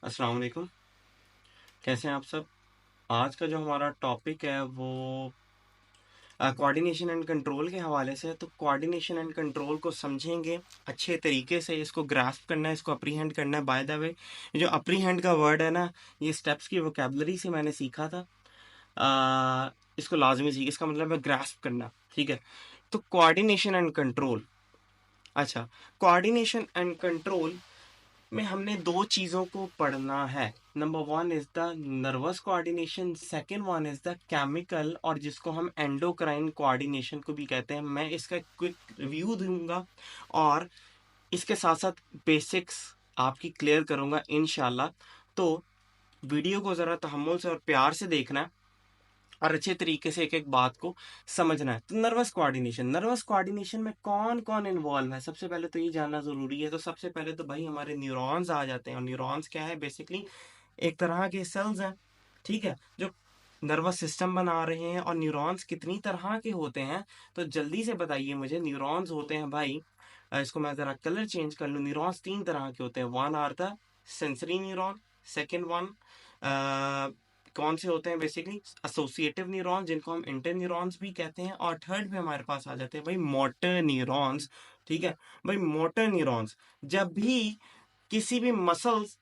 अस्सलाम वालेकुम। कैसे हैं आप सब? आज का जो हमारा टॉपिक है वो कोऑर्डिनेशन एंड कंट्रोल के हवाले से है। तो कोऑर्डिनेशन एंड कंट्रोल को समझेंगे अच्छे तरीके से, इसको ग्रास्प करना है, इसको अप्रीहेंड करना है। बाय द वे, ये जो अप्रीहेंड का वर्ड है ना, ये स्टेप्स की वोकेबलरी से मैंने सीखा था। इसको लाजमी सीख, इसका मतलब है ग्रास्प करना। ठीक है, तो कोऑर्डिनेशन एंड कंट्रोल। अच्छा, कोऑर्डिनेशन एंड कंट्रोल में हमने दो चीज़ों को पढ़ना है। Number one is the nervous coordination, second one is the chemical, और जिसको हम एंडोक्राइन कोऑर्डिनेशन को भी कहते हैं। मैं इसका क्विक रिव्यू दूंगा और इसके साथ साथ बेसिक्स आपकी क्लियर करूंगा इंशाल्लाह। तो वीडियो को ज़रा तहम्मुल से और प्यार से देखना है और अच्छे तरीके से एक एक बात को समझना है। तो नर्वस कोऑर्डिनेशन में कौन कौन इन्वॉल्व है, सबसे पहले तो ये जानना जरूरी है। तो सबसे पहले तो भाई हमारे न्यूरॉन्स आ जाते हैं। और न्यूरॉन्स क्या है? बेसिकली एक तरह के सेल्स हैं, ठीक है, जो नर्वस सिस्टम बना रहे हैं। और न्यूरॉन्स कितनी तरह के होते हैं, तो जल्दी से बताइए मुझे। न्यूरॉन्स होते हैं भाई, इसको मैं जरा कलर चेंज कर लूँ। न्यूरॉन्स तीन तरह के होते हैं। One are the sensory neuron, second one कौन से होते हैं? बेसिकली एसोसिएटिव न्यूरॉन, जिनको हम इंटर न्यूरॉन्स भी कहते हैं। और थर्ड पे हमारे पास आ जाते हैं भाई मोटर न्यूरॉन्स। ठीक है भाई, मोटर न्यूरॉन्स जब भी किसी भी मसल्स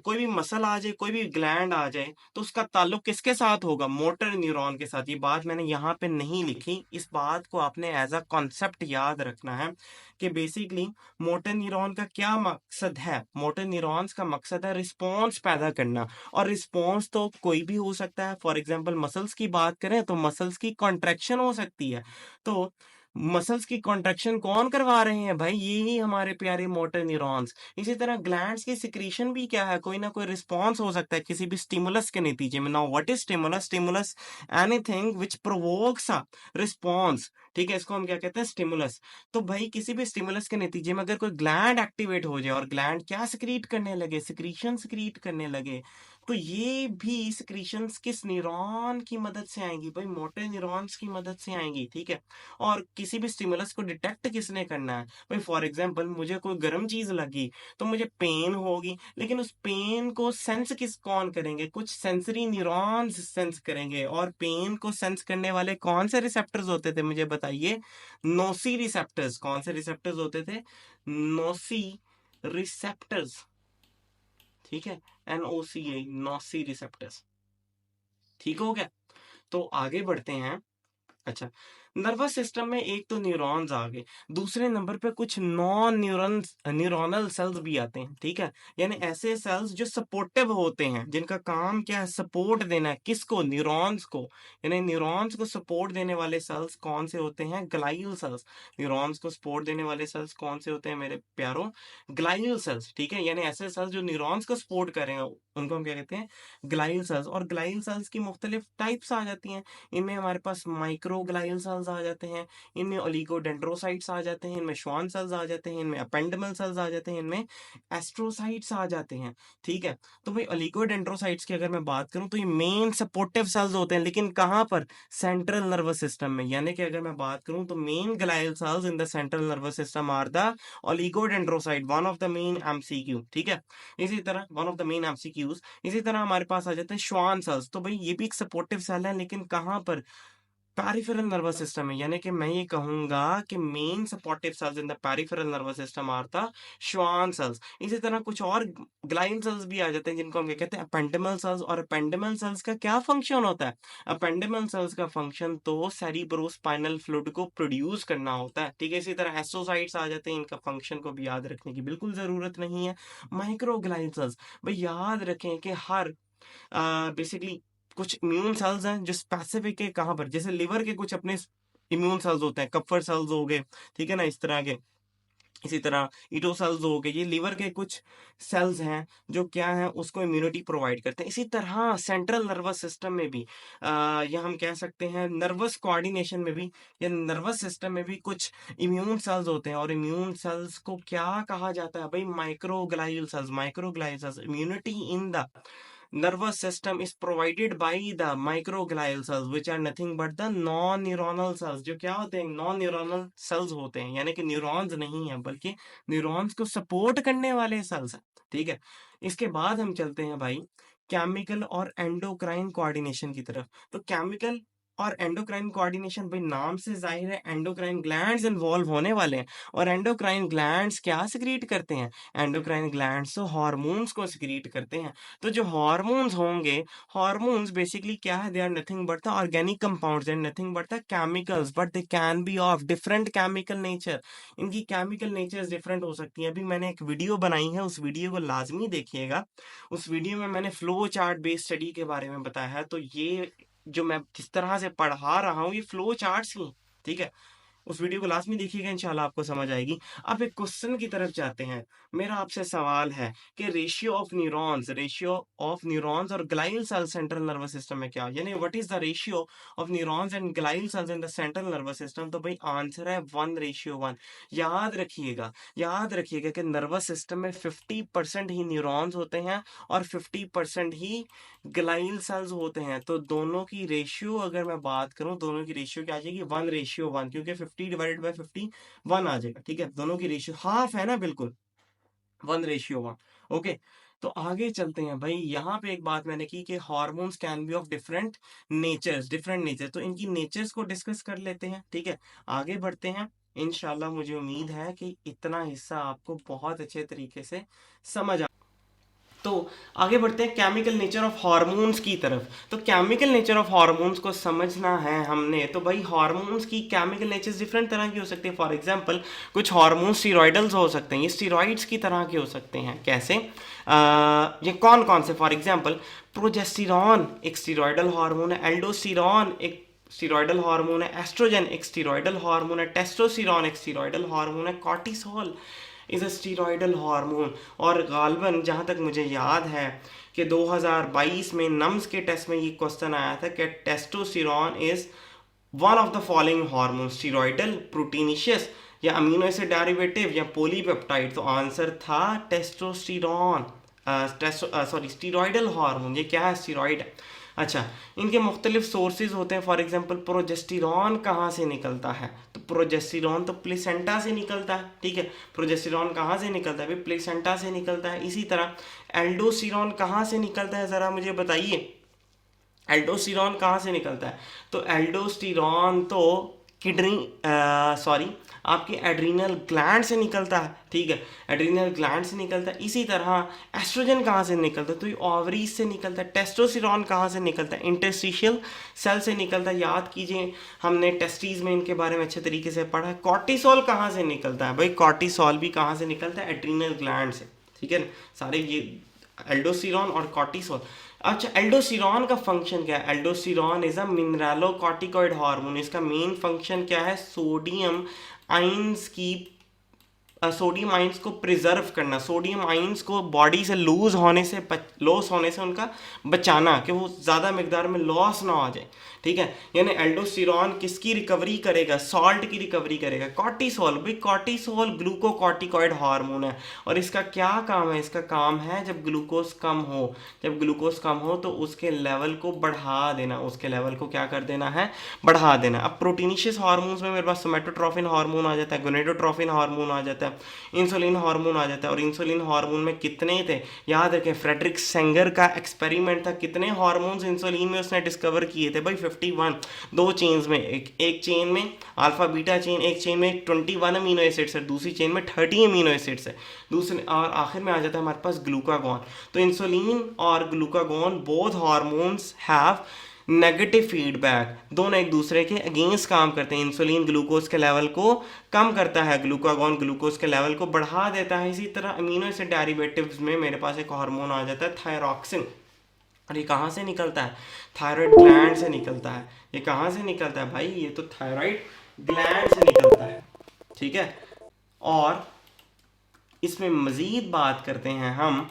कोई भी मसल आ जाए, कोई भी ग्लैंड आ जाए, तो उसका ताल्लुक किसके साथ होगा? मोटर न्यूरॉन के साथ। ये बात मैंने यहाँ पे नहीं लिखी, इस बात को आपने एज अ कॉन्सेप्ट याद रखना है कि बेसिकली मोटर न्यूरॉन का क्या मकसद है। मोटर न्यूरॉन्स का मकसद है रिस्पॉन्स पैदा करना। और रिस्पॉन्स तो कोई भी हो सकता है। फॉर एग्जाम्पल मसल्स की बात करें तो मसल्स की कॉन्ट्रैक्शन हो सकती है। तो मसल्स की कॉन्ट्रैक्शन कौन करवा रहे हैं भाई? ये ही हमारे प्यारे मोटर न्यूरॉन्स। इसी तरह ग्लैंड्स की सिक्रीशन भी क्या है? कोई ना कोई रिस्पॉन्स हो सकता है किसी भी स्टिमुलस के नतीजे में। Now what is stimulus? Stimulus anything which provokes a response. ठीक है, इसको हम क्या कहते हैं? स्टिमुलस। तो भाई किसी भी स्टिमुलस के नतीजे में अगर कोई ग्लैंड एक्टिवेट हो जाए और ग्लैंड क्या सिक्रीट करने लगे? सिक्रीशन सिक्रीट करने लगे, तो ये भी सिक्रीशंस किस न्यूरॉन की मदद से आएंगी भाई? मोटर न्यूरॉन्स की मदद से आएंगी। ठीक है, और किसी भी स्टिमुलस को डिटेक्ट किसने करना है भाई? फॉर एग्जांपल मुझे कोई गर्म चीज लगी तो मुझे पेन होगी, लेकिन उस पेन को सेंस कौन करेंगे? कुछ सेंसरी न्यूरॉन्स सेंस करेंगे। और पेन को सेंस करने वाले कौन से रिसेप्टर्स होते थे मुझे बताइए? नोसी रिसेप्टर्स। कौन से रिसेप्टर्स होते थे? नोसी रिसेप्टर्स। ठीक है, NOCA, नोसी रिसेप्टर्स। ठीक हो गया? तो आगे बढ़ते हैं। अच्छा, नर्वस सिस्टम में एक तो न्यूरॉन्स आ गए, दूसरे नंबर पे कुछ नॉन न्यूरोनल सेल्स भी आते हैं। ठीक है, यानी ऐसे सेल्स जो सपोर्टिव होते हैं, जिनका काम क्या है? सपोर्ट देना है। किसको? न्यूरॉन्स को। यानी न्यूरॉन्स को सपोर्ट देने वाले सेल्स कौन से होते हैं? Glial cells. न्यूरॉन्स को सपोर्ट देने वाले सेल्स कौन से होते हैं मेरे प्यारों? Glial cells. ठीक है, यानी ऐसे सेल्स जो न्यूरॉन्स को सपोर्ट करेंगे उनको हम क्या कहते हैं? Glial cells. और ग्लाइल सेल्स की मुख्तलिफ टाइप्स आ जाती हैं। इनमें हमारे पास माइक्रोग्लाइल सेल्स आ जाते हैं, इनमें ओलिगोडेंड्रोसाइट्स आ जाते हैं, इनमें श्वान सेल्स आ जाते हैं, इनमें अपेंडमल सेल्स आ जाते हैं, इनमें एस्ट्रोसाइट्स आ जाते हैं। ठीक है, तो भाई ओलिगोडेंड्रोसाइट्स की अगर मैं बात करूं तो ये मेन सपोर्टिव सेल्स होते हैं, लेकिन कहां पर? सेंट्रल नर्वस सिस्टम में। यानी कि अगर मैं बात करूं तो main glial cells in the central nervous system are the oligodendrocyte, one of the main MCQ. ठीक है, इसी तरह one of the main MCQs. इसी तरह हमारे पास आ जाते हैं श्वान सेल्स। तो भाई ये भी एक सपोर्टिव सेल है, लेकिन कहां पर? पेरिफेरल नर्वस सिस्टम में। यानी कि मैं ये कहूंगा कि main supportive cells in the peripheral nervous system are the Schwann cells. इसी तरह कुछ और ग्लाइन सेल्स भी आ जाते हैं, जिनको हम क्या कहते हैं? अपेंडिमल सेल्स। और अपेंडिमल सेल्स का क्या फंक्शन होता है? अपेंडिमल सेल्स का फंक्शन तो सेरिब्रोस्पाइनल फ्लूइड को प्रोड्यूस करना होता है। ठीक है, इसी तरह एस्ट्रोसाइट्स आ जाते हैं, इनका फंक्शन को भी याद रखने की बिल्कुल जरूरत नहीं है। माइक्रोग्लाइन सेल्स, भाई याद रखें कि हर बेसिकली कुछ इम्यून सेल्स हैं जो स्पेसिफिक है कहाँ पर? जैसे लिवर के कुछ अपने इम्यून सेल्स होते हैं, कप्फर सेल्स हो गए, ठीक है ना, इस तरह के। इसी तरह ईटो सेल्स हो गए, ये लिवर के कुछ सेल्स हैं जो क्या है, उसको इम्यूनिटी प्रोवाइड करते हैं। इसी तरह सेंट्रल नर्वस सिस्टम में भी या हम कह सकते हैं नर्वस कोऑर्डिनेशन में भी या नर्वस सिस्टम में भी कुछ इम्यून सेल्स होते हैं। और इम्यून सेल्स को क्या कहा जाता है भाई? Microglial cells. Microglial cells immunity in the nervous system is provided by the microglial cells which are nothing but the non neuronal cells। जो क्या होते हैं, नॉन न्यूरोनल सेल्स होते हैं, यानी कि न्यूरॉन्स नहीं है बल्कि न्यूरॉन्स को सपोर्ट करने वाले सेल्स हैं। ठीक है, इसके बाद हम चलते हैं भाई केमिकल और एंडोक्राइन कोऑर्डिनेशन की तरफ। तो केमिकल और एंडोक्राइन कोऑर्डिनेशन भाई नाम से जाहिर है एंडोक्राइन ग्लैंड्स इन्वॉल्व होने वाले हैं। और एंडोक्राइन ग्लैंड्स क्या सिक्रीट करते हैं, एंडोक्राइन ग्लैंड्स तो हार्मोन्स को सिक्रीट करते हैं। तो जो हार्मोन्स होंगे, हार्मोन्स बेसिकली क्या है, they are nothing but the organic compounds, they are nothing but the chemicals, but they can be of different chemical nature. इनकी केमिकल नेचर्स डिफरेंट हो सकती हैं। अभी मैंने एक वीडियो बनाई है, उस वीडियो को लाजमी देखिएगा। उस वीडियो में मैंने फ्लो चार्ट बेस्ड स्टडी के बारे में बताया है। तो ये जो मैं जिस तरह से पढ़ा रहा हूँ ये फ्लो चार्ट्स ही, ठीक है। उस वीडियो को लास्ट में देखिएगा, इंशाल्लाह आपको समझ आएगी। अब एक क्वेश्चन की तरफ जाते हैं। मेरा आपसे सवाल है कि रेशियो ऑफ न्यूरॉन्स और glial cell central nervous system में क्या, यानी what is the ratio of neurons and glial cells in the central nervous system. तो भाई आंसर है 1:1। याद रखिएगा कि नर्वस सिस्टम में 50% ही न्यूरॉन्स होते हैं और 50% ही ग्लाइल सेल्स होते हैं। तो दोनों की रेशियो अगर मैं बात करूं, दोनों की रेशियो क्या आ जाएगी, 1:1, क्योंकि 50 डिवाइडेड बाय 50 1 आ जाएगा। ठीक है, दोनों की रेशियो हाफ है ना, बिल्कुल 1:1। ओके, तो आगे चलते हैं भाई। यहाँ पे एक बात मैंने की कि hormones can be of different nature, तो इनकी नेचर्स को डिस्कस कर लेते हैं। ठीक है, आगे बढ़ते हैं। इंशाल्लाह मुझे उम्मीद है कि इतना हिस्सा आपको बहुत अच्छे तरीके से समझ। तो आगे बढ़ते हैं केमिकल नेचर ऑफ हार्मोन्स की तरफ। तो केमिकल नेचर ऑफ हार्मोन्स को समझना है हमने, तो भाई हार्मोन्स की केमिकल नेचर्स डिफरेंट तरह की हो सकती है। फॉर एग्जांपल कुछ हार्मोन स्टीरॉयडल्स हो सकते हैं, ये स्टीरॉइड्स की तरह के हो सकते हैं। कैसे, ये कौन कौन से, फॉर एग्जांपल प्रोजेस्टेरॉन एक स्टीरॉयडल हार्मोन है, एल्डोस्टेरॉन एक स्टीरॉयडल हार्मोन है, एस्ट्रोजन एक स्टीरॉयडल हार्मोन है, टेस्टोस्टेरॉन एक स्टीरॉयडल हार्मोन है, cortisol is a steroidal hormone. और गालबन जहाँ तक मुझे याद है कि 2022 में नम्स के टेस्ट में ये क्वेश्चन आया था कि testosterone is one of the following hormone, steroidal, proteinaceous या अमीनो एसिड डेरिवेटिव या पॉलीपेप्टाइड। तो आंसर था टेस्टोस्टेरॉन, स्टीरॉयडल हार्मोन। ये क्या है, स्टीरॉयड है। अच्छा, इनके मुख्तलिफ सोर्सेज होते हैं। फॉर एग्जांपल प्रोजेस्टेरॉन कहाँ से निकलता है, तो प्रोजेस्टेरॉन तो प्लेसेंटा से निकलता है। ठीक है, प्रोजेस्टेरॉन कहाँ से निकलता है, प्लेसेंटा से निकलता है। इसी तरह एल्डोस्टेरॉन कहाँ से निकलता है, ज़रा मुझे बताइए, एल्डोस्टेरॉन कहाँ से निकलता है। तो एल्डोस्टेरॉन तो आपके एड्रीनल ग्लैंड से निकलता है। ठीक है, एड्रीनल ग्लैंड से निकलता है। इसी तरह एस्ट्रोजन कहाँ से निकलता है, तो ये ओवरीज से निकलता है। टेस्टोस्टेरॉन कहाँ से निकलता है, इंटरस्टिशियल सेल से निकलता है। याद कीजिए, हमने टेस्टीज में इनके बारे में अच्छे तरीके से पढ़ा है। कॉर्टिसोल कहाँ से निकलता है, भाई कॉर्टिसोल भी कहाँ से निकलता है, एड्रीनल ग्लैंड से। ठीक है ना, सारे ये एल्डोस्टेरॉन और कॉर्टिसोल। अच्छा, एल्डोस्टेरॉन का फंक्शन क्या है, aldosterone is a mineralocorticoid hormone. इसका मेन फंक्शन क्या है, सोडियम आइंस को प्रिजर्व करना, सोडियम आइंस को बॉडी से लॉस होने से उनका बचाना, कि वो ज़्यादा मिकदार में लॉस ना हो जाए। ठीक है, यानी एल्डोस्टेरॉन किसकी रिकवरी करेगा, सॉल्ट की रिकवरी करेगा। कॉर्टिसोल, भाई कॉर्टिसोल ग्लूकोकॉर्टिकॉइड हार्मोन है और इसका क्या काम है, इसका काम है जब ग्लूकोज कम हो तो उसके लेवल को बढ़ा देना, उसके लेवल को क्या कर देना है, बढ़ा देना। अब प्रोटीनिशियस हार्मोन्स में मेरे पास सोमेटोट्रोफिन हार्मोन आ जाता है, गोनेडोट्रोफिन हार्मोन आ जाता है, इंसुलिन हार्मोन आ जाता है। और इंसुलिन हार्मोन में कितने थे, याद रखें, फ्रेडरिक सेंगर का एक्सपेरिमेंट था, कितने हार्मोन्स इंसुलिन में उसने डिस्कवर किए थे भाई, 51। दो चेन्स में, एक चेन में अल्फा बीटा चेन, एक चेन में 21 अमीनो एसिड्स है, दूसरी चेन में 30 अमीनो एसिड्स है, दूसरे और आखिर में आ जाता है हमारे पास ग्लूकागॉन। तो इंसुलिन और glucagon both hormones have negative feedback, दोनों एक दूसरे के अगेंस्ट काम करते हैं। इंसुलिन ग्लूकोज के लेवल को कम करता है, ग्लूकागॉन ग्लूकोज के लेवल को बढ़ा देता है। इसी तरह अमीनो एसिड डेरिवेटिव्स में मेरे पास एक हार्मोन आ जाता है थायरॉक्सिन, और ये कहाँ से निकलता है, थायराइड ग्लैंड से निकलता है। ये कहाँ से निकलता है भाई, ये तो थायराइड ग्लैंड से निकलता है। ठीक है, और इसमें मजीद बात करते हैं हम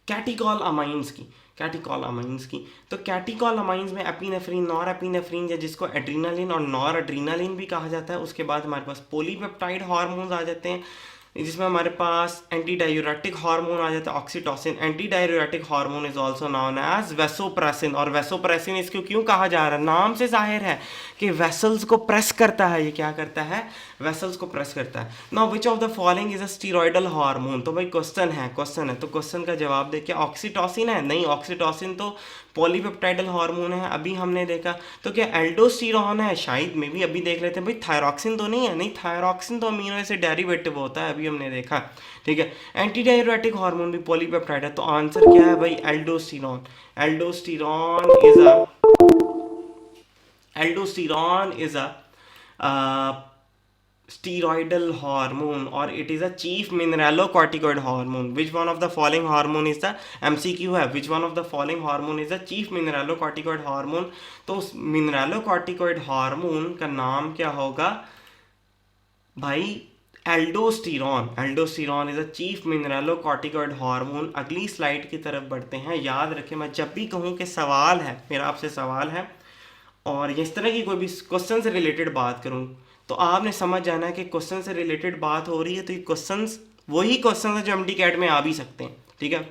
कैटिकॉल अमाइंस की। तो कैटिकॉल अमाइंस में एपिनेफ्रिन, नॉर एपिनेफ्रिन, या जिसको एड्रीनालिन और नॉर एड्रीनालिन भी कहा जाता है। उसके बाद हमारे पास पॉलीपेप्टाइड हार्मोन्स आ जाते हैं, जिसमें हमारे पास एंटी डायूरेटिक हार्मोन आ जाता है oxytocin. Anti diuretic hormone is also known as vasopressin, और वेसोप्रेसिन इसको क्यों कहा जा रहा है, नाम से जाहिर है कि वेसल्स को प्रेस करता है। ये क्या करता है, वेसल्स को प्रेस करता है। Now which of the following is a steroidal hormone, तो भाई क्वेश्चन है तो क्वेश्चन का जवाब दे, क्या ऑक्सीटोसिन है, नहीं ऑक्सीटोसिन तो पॉलीपेप्टाइडल हार्मोन है, अभी हमने देखा। तो क्या एल्डोस्टेरॉन है, शायद में भी अभी देख लेते हैं। भाई थायरॉक्सिन तो नहीं है, नहीं थायरॉक्सिन तो अमीनो एसिड डेरिवेटिव होता है, अभी हमने देखा, ठीक है। एंटी डाययूरेटिक हार्मोन भी पॉलीपेप्टाइड है, तो आंसर क्या है भाई, aldosterone. Aldosterone is a aldosterone is a steroidal hormone or it is a chief mineralocorticoid hormone. Which one of the following hormone is the, MCQ है, which one of the following hormone is the chief mineralocorticoid hormone, तो उस mineralocorticoid hormone का नाम क्या होगा भाई, aldosterone. Aldosterone is a chief mineralocorticoid hormone. अगली slide की तरफ बढ़ते हैं। याद रखें, मैं जब भी कहूँ कि सवाल है, मेरा आपसे सवाल है और इस तरह की कोई भी क्वेश्चन से रिलेटेड बात करूँ, तो आपने समझ जाना है कि क्वेश्चन से रिलेटेड बात हो रही है, तो ये क्वेश्चंस वही क्वेश्चन है जो एमडी कैट में आ भी सकते हैं, ठीक है।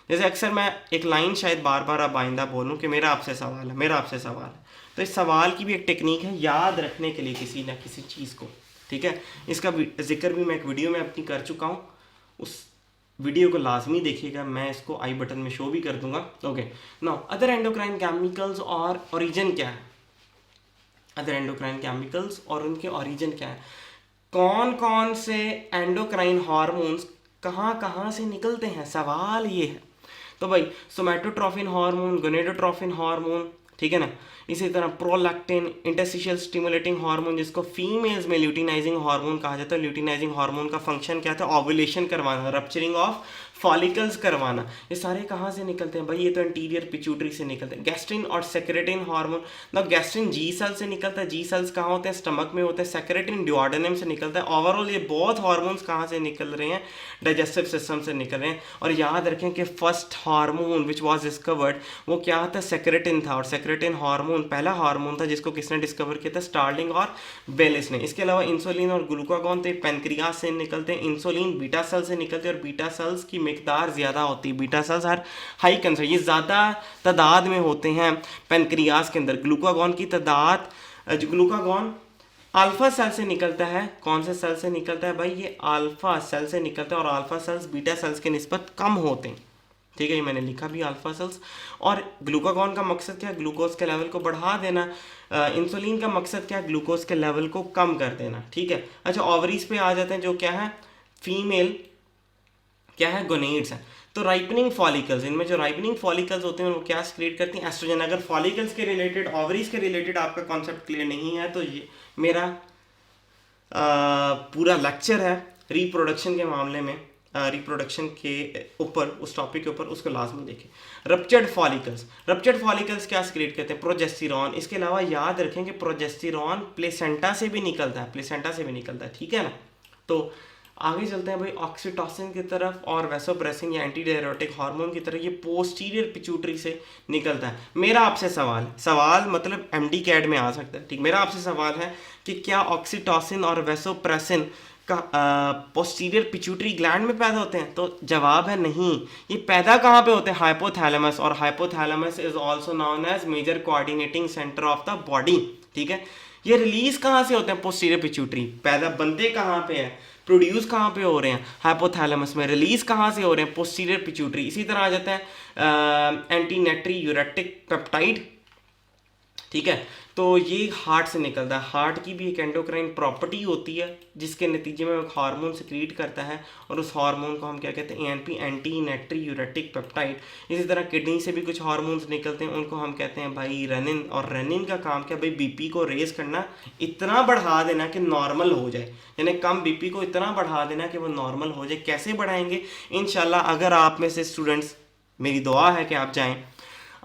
जैसे अक्सर मैं एक लाइन शायद बार बार अब आइंदा बोलूँ कि मेरा आपसे सवाल है, मेरा आपसे सवाल है, तो इस सवाल की भी एक टेक्निक है याद रखने के लिए किसी ना किसी चीज़ को, ठीक है। इसका जिक्र भी मैं एक वीडियो में अपनी कर चुका हूँ, उस वीडियो को लाजमी देखिएगा, मैं इसको आई बटन में शो भी कर दूंगा। Okay, now other endocrine chemicals और ओरिजिन क्या है, अदर एंडोक्राइन केमिकल्स और उनके ओरिजिन क्या है, कौन कौन से एंडोक्राइन हार्मोन्स कहाँ कहाँ से निकलते हैं, सवाल ये है। तो भाई सोमैटोट्रोफिन हार्मोन, गोनेडोट्रोफिन हार्मोन, ठीक है ना। इसी तरह प्रोलैक्टिन, इंटरस्टिशियल स्टिमुलेटिंग हार्मोन, जिसको फीमेल्स में ल्यूटिनाइजिंग हार्मोन कहा जाता है। ल्यूटिनाइजिंग हार्मोन का फंक्शन क्या था, ओव्यूलेशन करवाना, रप्चरिंग ऑफ फॉलिकल्स करवाना। ये सारे कहाँ से निकलते हैं भाई, ये तो इंटीरियर पिट्यूटरी से निकलते हैं। गैस्ट्रिन और सेक्रेटिन हार्मोन, ना गैस्ट्रिन जी सेल से निकलता है, जी सेल्स कहाँ होते हैं, स्टमक में होते हैं। सेक्रेटिन ड्यूओडेनम से निकलता है। ओवरऑल ये बहुत हार्मोन्स कहाँ से निकल रहे हैं, डाइजेस्टिव सिस्टम से निकल रहे हैं। और याद रखें कि first hormone which was discovered वो क्या था, सेक्रेटिन था। और सेक्रेटिन हार्मोन पहला हार्मोन था जिसको किसने डिस्कवर किया था, स्टार्लिंग और बेलिस ने। इसके अलावा इंसुलिन और ग्लूकागॉन तो पेनक्रियाज से निकलते हैं। इंसुलिन बीटा सेल से निकलते हैं और बीटा सेल्स की मिकदार ज़्यादा होती है। बीटा सेल्स हर हाई कंसर, ये ज़्यादा तादाद में होते हैं पेनक्रियाज के अंदर। ग्लूकागॉन की तादाद, ग्लूकागॉन अल्फा सेल से निकलता है। कौन से सेल से निकलता है भाई, ये अल्फा सेल से निकलता है। और अल्फा सेल्स बीटा सेल्स के निस्बत कम होते हैं, ठीक है, ये मैंने लिखा भी अल्फा सेल्स। और ग्लूकागॉन का मकसद क्या है, ग्लूकोज के लेवल को बढ़ा देना। इंसुलिन का मकसद क्या है, ग्लूकोज के लेवल को कम कर देना, ठीक है। अच्छा, ओवरीज पे आ जाते हैं, जो क्या है, फीमेल क्या है, गोनेड्स हैं। तो राइपनिंग फॉलिकल्स, इनमें जो राइपनिंग फॉलिकल्स होते हैं वो क्या सीक्रेट करती हैं, एस्ट्रोजन। अगर फॉलिकल्स के रिलेटेड, ओवरीज के रिलेटेड आपका कॉन्सेप्ट क्लियर नहीं है तो ये मेरा पूरा लेक्चर है रिप्रोडक्शन के मामले में, रिप्रोडक्शन के ऊपर, उस टॉपिक के ऊपर, उसको लाजमी देखें। रप्चर्ड फॉलिकल्स, रप्चर्ड फॉलिकल्स क्या सीक्रेट करते हैं, प्रोजेस्टेरॉन। इसके अलावा याद रखें कि प्रोजेस्टेरॉन प्लेसेंटा से भी निकलता है, प्लेसेंटा से भी निकलता है, ठीक है ना। तो आगे चलते हैं भाई ऑक्सीटोसिन की तरफ और वेसोप्रेसिन या एंटी डायरेटिक हार्मोन की तरफ। ये पोस्टीरियर पिट्यूटरी से निकलता है। मेरा आपसे सवाल है, सवाल मतलब एमडी कैड में आ सकता है, ठीक। मेरा आपसे सवाल है कि क्या ऑक्सीटोसिन और वेसोप्रेसिन का पोस्टीरियर पिट्यूटरी ग्लैंड में पैदा होते हैं, तो जवाब है नहीं। ये पैदा कहाँ पे होते हैं, हाइपोथैलेमस। और hypothalamus is also known as major coordinating centre of the body, ठीक है। ये रिलीज कहाँ से होते हैं, पोस्टीरियर पिट्यूटरी। पैदा बनते कहाँ पे है, प्रोड्यूस कहाँ पे हो रहे हैं, हाइपोथैलेमस में। रिलीज कहाँ से हो रहे हैं, पोस्टीरियर पिट्यूटरी। इसी तरह आ जाता है एंटी नेट्री यूरेटिक पेप्टाइड, ठीक है। तो ये हार्ट से निकलता है। हार्ट की भी एक एंडोक्राइन प्रॉपर्टी होती है जिसके नतीजे में एक हार्मोन सिक्रीट करता है और उस हार्मोन को हम क्या कहते हैं, एएनपी, एंटी नेट्री यूरेटिक पेप्टाइड। इसी तरह किडनी से भी कुछ हार्मोन्स निकलते हैं, उनको हम कहते हैं भाई रेनिन। और रेनिन का काम क्या भाई, बीपी को रेज करना, इतना बढ़ा देना कि नॉर्मल हो जाए, यानी कम बीपी को इतना बढ़ा देना कि वो नॉर्मल हो जाए। कैसे बढ़ाएंगे, इंशाल्लाह अगर आप में से स्टूडेंट्स, मेरी दुआ है कि आप जाएं,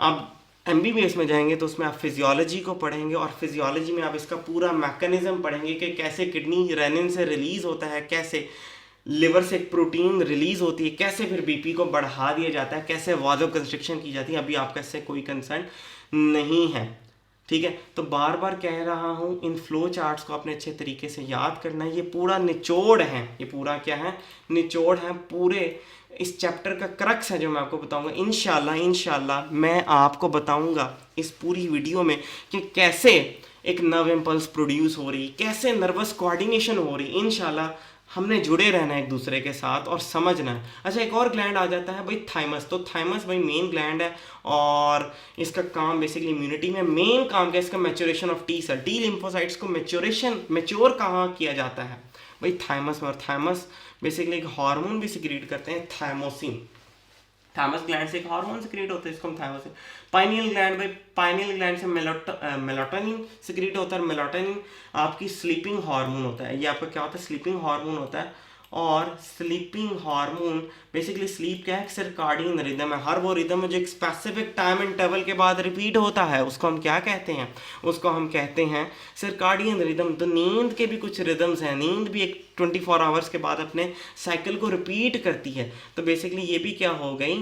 आप एमबीबीएस में जाएंगे तो उसमें आप फिजियोलॉजी को पढ़ेंगे और फिजियोलॉजी में आप इसका पूरा मैकेनिज्म पढ़ेंगे कि कैसे किडनी रेनिन से रिलीज होता है, कैसे लिवर से एक प्रोटीन रिलीज होती है, कैसे फिर बीपी को बढ़ा दिया जाता है, कैसे वाजो कंस्ट्रिक्शन की जाती है। अभी आपका इससे कोई कंसर्न नहीं है, ठीक है, तो बार बार कह रहा हूँ इन फ्लो चार्ट्स को आपने अच्छे तरीके से याद करना है। ये पूरा निचोड़ है, ये पूरा क्या है, निचोड़ है, पूरे इस चैप्टर का क्रक्स है जो मैं आपको बताऊंगा। इंशाल्लाह मैं आपको बताऊंगा इस पूरी वीडियो में कि कैसे एक नर्व इम्पल्स प्रोड्यूस हो रही, कैसे नर्वस कोऑर्डिनेशन हो रही। इंशाल्लाह हमने जुड़े रहना है एक दूसरे के साथ और समझना है। अच्छा, एक और ग्लैंड आ जाता है भाई थाइमस। तो थाइमस भाई मेन ग्लैंड है और इसका काम बेसिकली इम्यूनिटी में मेन काम क्या है, इसका maturation of T cell, T lymphocytes को मैच्योर कहाँ किया जाता है भाई, थाइमस में। और थाइमस बेसिकली एक हार्मोन भी सिक्रीट करते हैं, थाइमोसिन। थाइमस ग्लैंड से एक हार्मोन सिक्रीट होता है, इसको हम थाइमोसिन। पाइनियल ग्लैंड भाई, पाइनियल ग्लैंड से मेलाटोनिन सिक्रीट होता है। मेलाटोनिन आपकी स्लीपिंग हार्मोन होता है। ये आपका क्या होता है, स्लीपिंग हार्मोन होता है। और स्लीपिंग हार्मोन बेसिकली स्लीप क्या है, सर्काडियन रिदम है। हर वो रिदम है जो एक स्पेसिफिक टाइम इंटरवल के बाद रिपीट होता है, उसको हम क्या कहते हैं, उसको हम कहते हैं सर्काडियन रिदम। तो नींद के भी कुछ रिदम्स हैं, नींद भी एक 24 आवर्स के बाद अपने साइकिल को रिपीट करती है। तो बेसिकली ये भी क्या हो गई,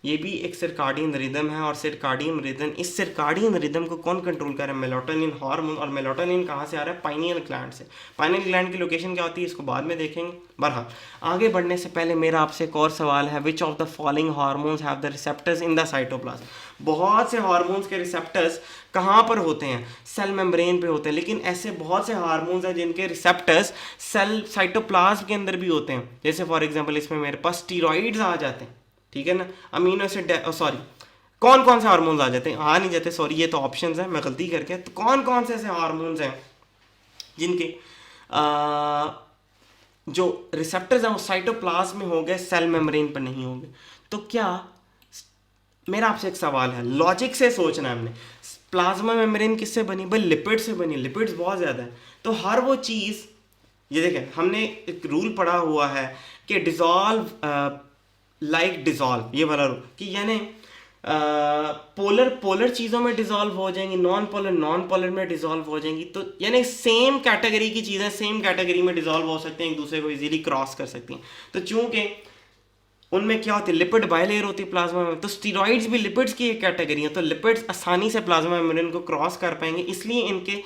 ये भी एक सर्काडियन रिदम है। और सर्काडियन रिदम, इस सर्काडियन रिदम को कौन कंट्रोल कर रहा है, मेलाटोनिन हार्मोन। और मेलाटोनिन कहाँ से आ रहा है, पाइनियल ग्लैंड से। पाइनियल ग्लैंड की लोकेशन क्या होती है इसको बाद में देखेंगे। बहरहाल आगे बढ़ने से पहले मेरा आपसे एक और सवाल है, which of the following hormones have the receptors in the cytoplasm. बहुत से हार्मोन्स के रिसेप्टर्स कहाँ पर होते हैं, सेल मेम्ब्रेन पे होते हैं। लेकिन ऐसे बहुत से हार्मोन्स हैं जिनके रिसेप्टर्स सेल साइटोप्लाज्म के अंदर भी होते हैं। जैसे फॉर एग्जांपल इसमें मेरे पास स्टीरॉइड्स आ जाते हैं, ठीक है ना, अमीनो एसिड, सॉरी कौन कौन से हार्मोन्स आ जाते हैं, आ नहीं जाते, सॉरी ये तो ऑप्शंस हैं, मैं गलती करके। तो कौन कौन से ऐसे हार्मोन्स हैं जिनके जो रिसेप्टर्स हैं वो साइटोप्लाज्म में हो गए, सेल मेम्ब्रेन पर नहीं होंगे। तो क्या, मेरा आपसे एक सवाल है, लॉजिक से सोचना है हमने, प्लाज्मा मेम्ब्रेन किससे बनी भाई, लिपिड से बनी। लिपिड्स बहुत ज़्यादा है, तो हर वो चीज़, ये देखें हमने एक रूल पढ़ा हुआ है कि डिजॉल्व लाइक डिजॉल्व, ये वाला रूल, कि यानी पोलर चीज़ों में डिजॉल्व हो जाएंगी, नॉन पोलर में डिजॉल्व हो जाएंगी। तो यानी सेम कैटेगरी की चीज़ें सेम कैटेगरी में डिजॉल्व हो सकते हैं, एक दूसरे को इजीली क्रॉस कर सकती हैं। तो चूंकि उनमें क्या होती है, लिपिड बायलेयर होती है प्लाज्मा में, तो स्टीरॉइड्स भी लिपिड्स की एक कैटेगरी है। तो लिपिड्स आसानी से प्लाज्मा मेम्ब्रेन को क्रॉस कर पाएंगे, इसलिए इनके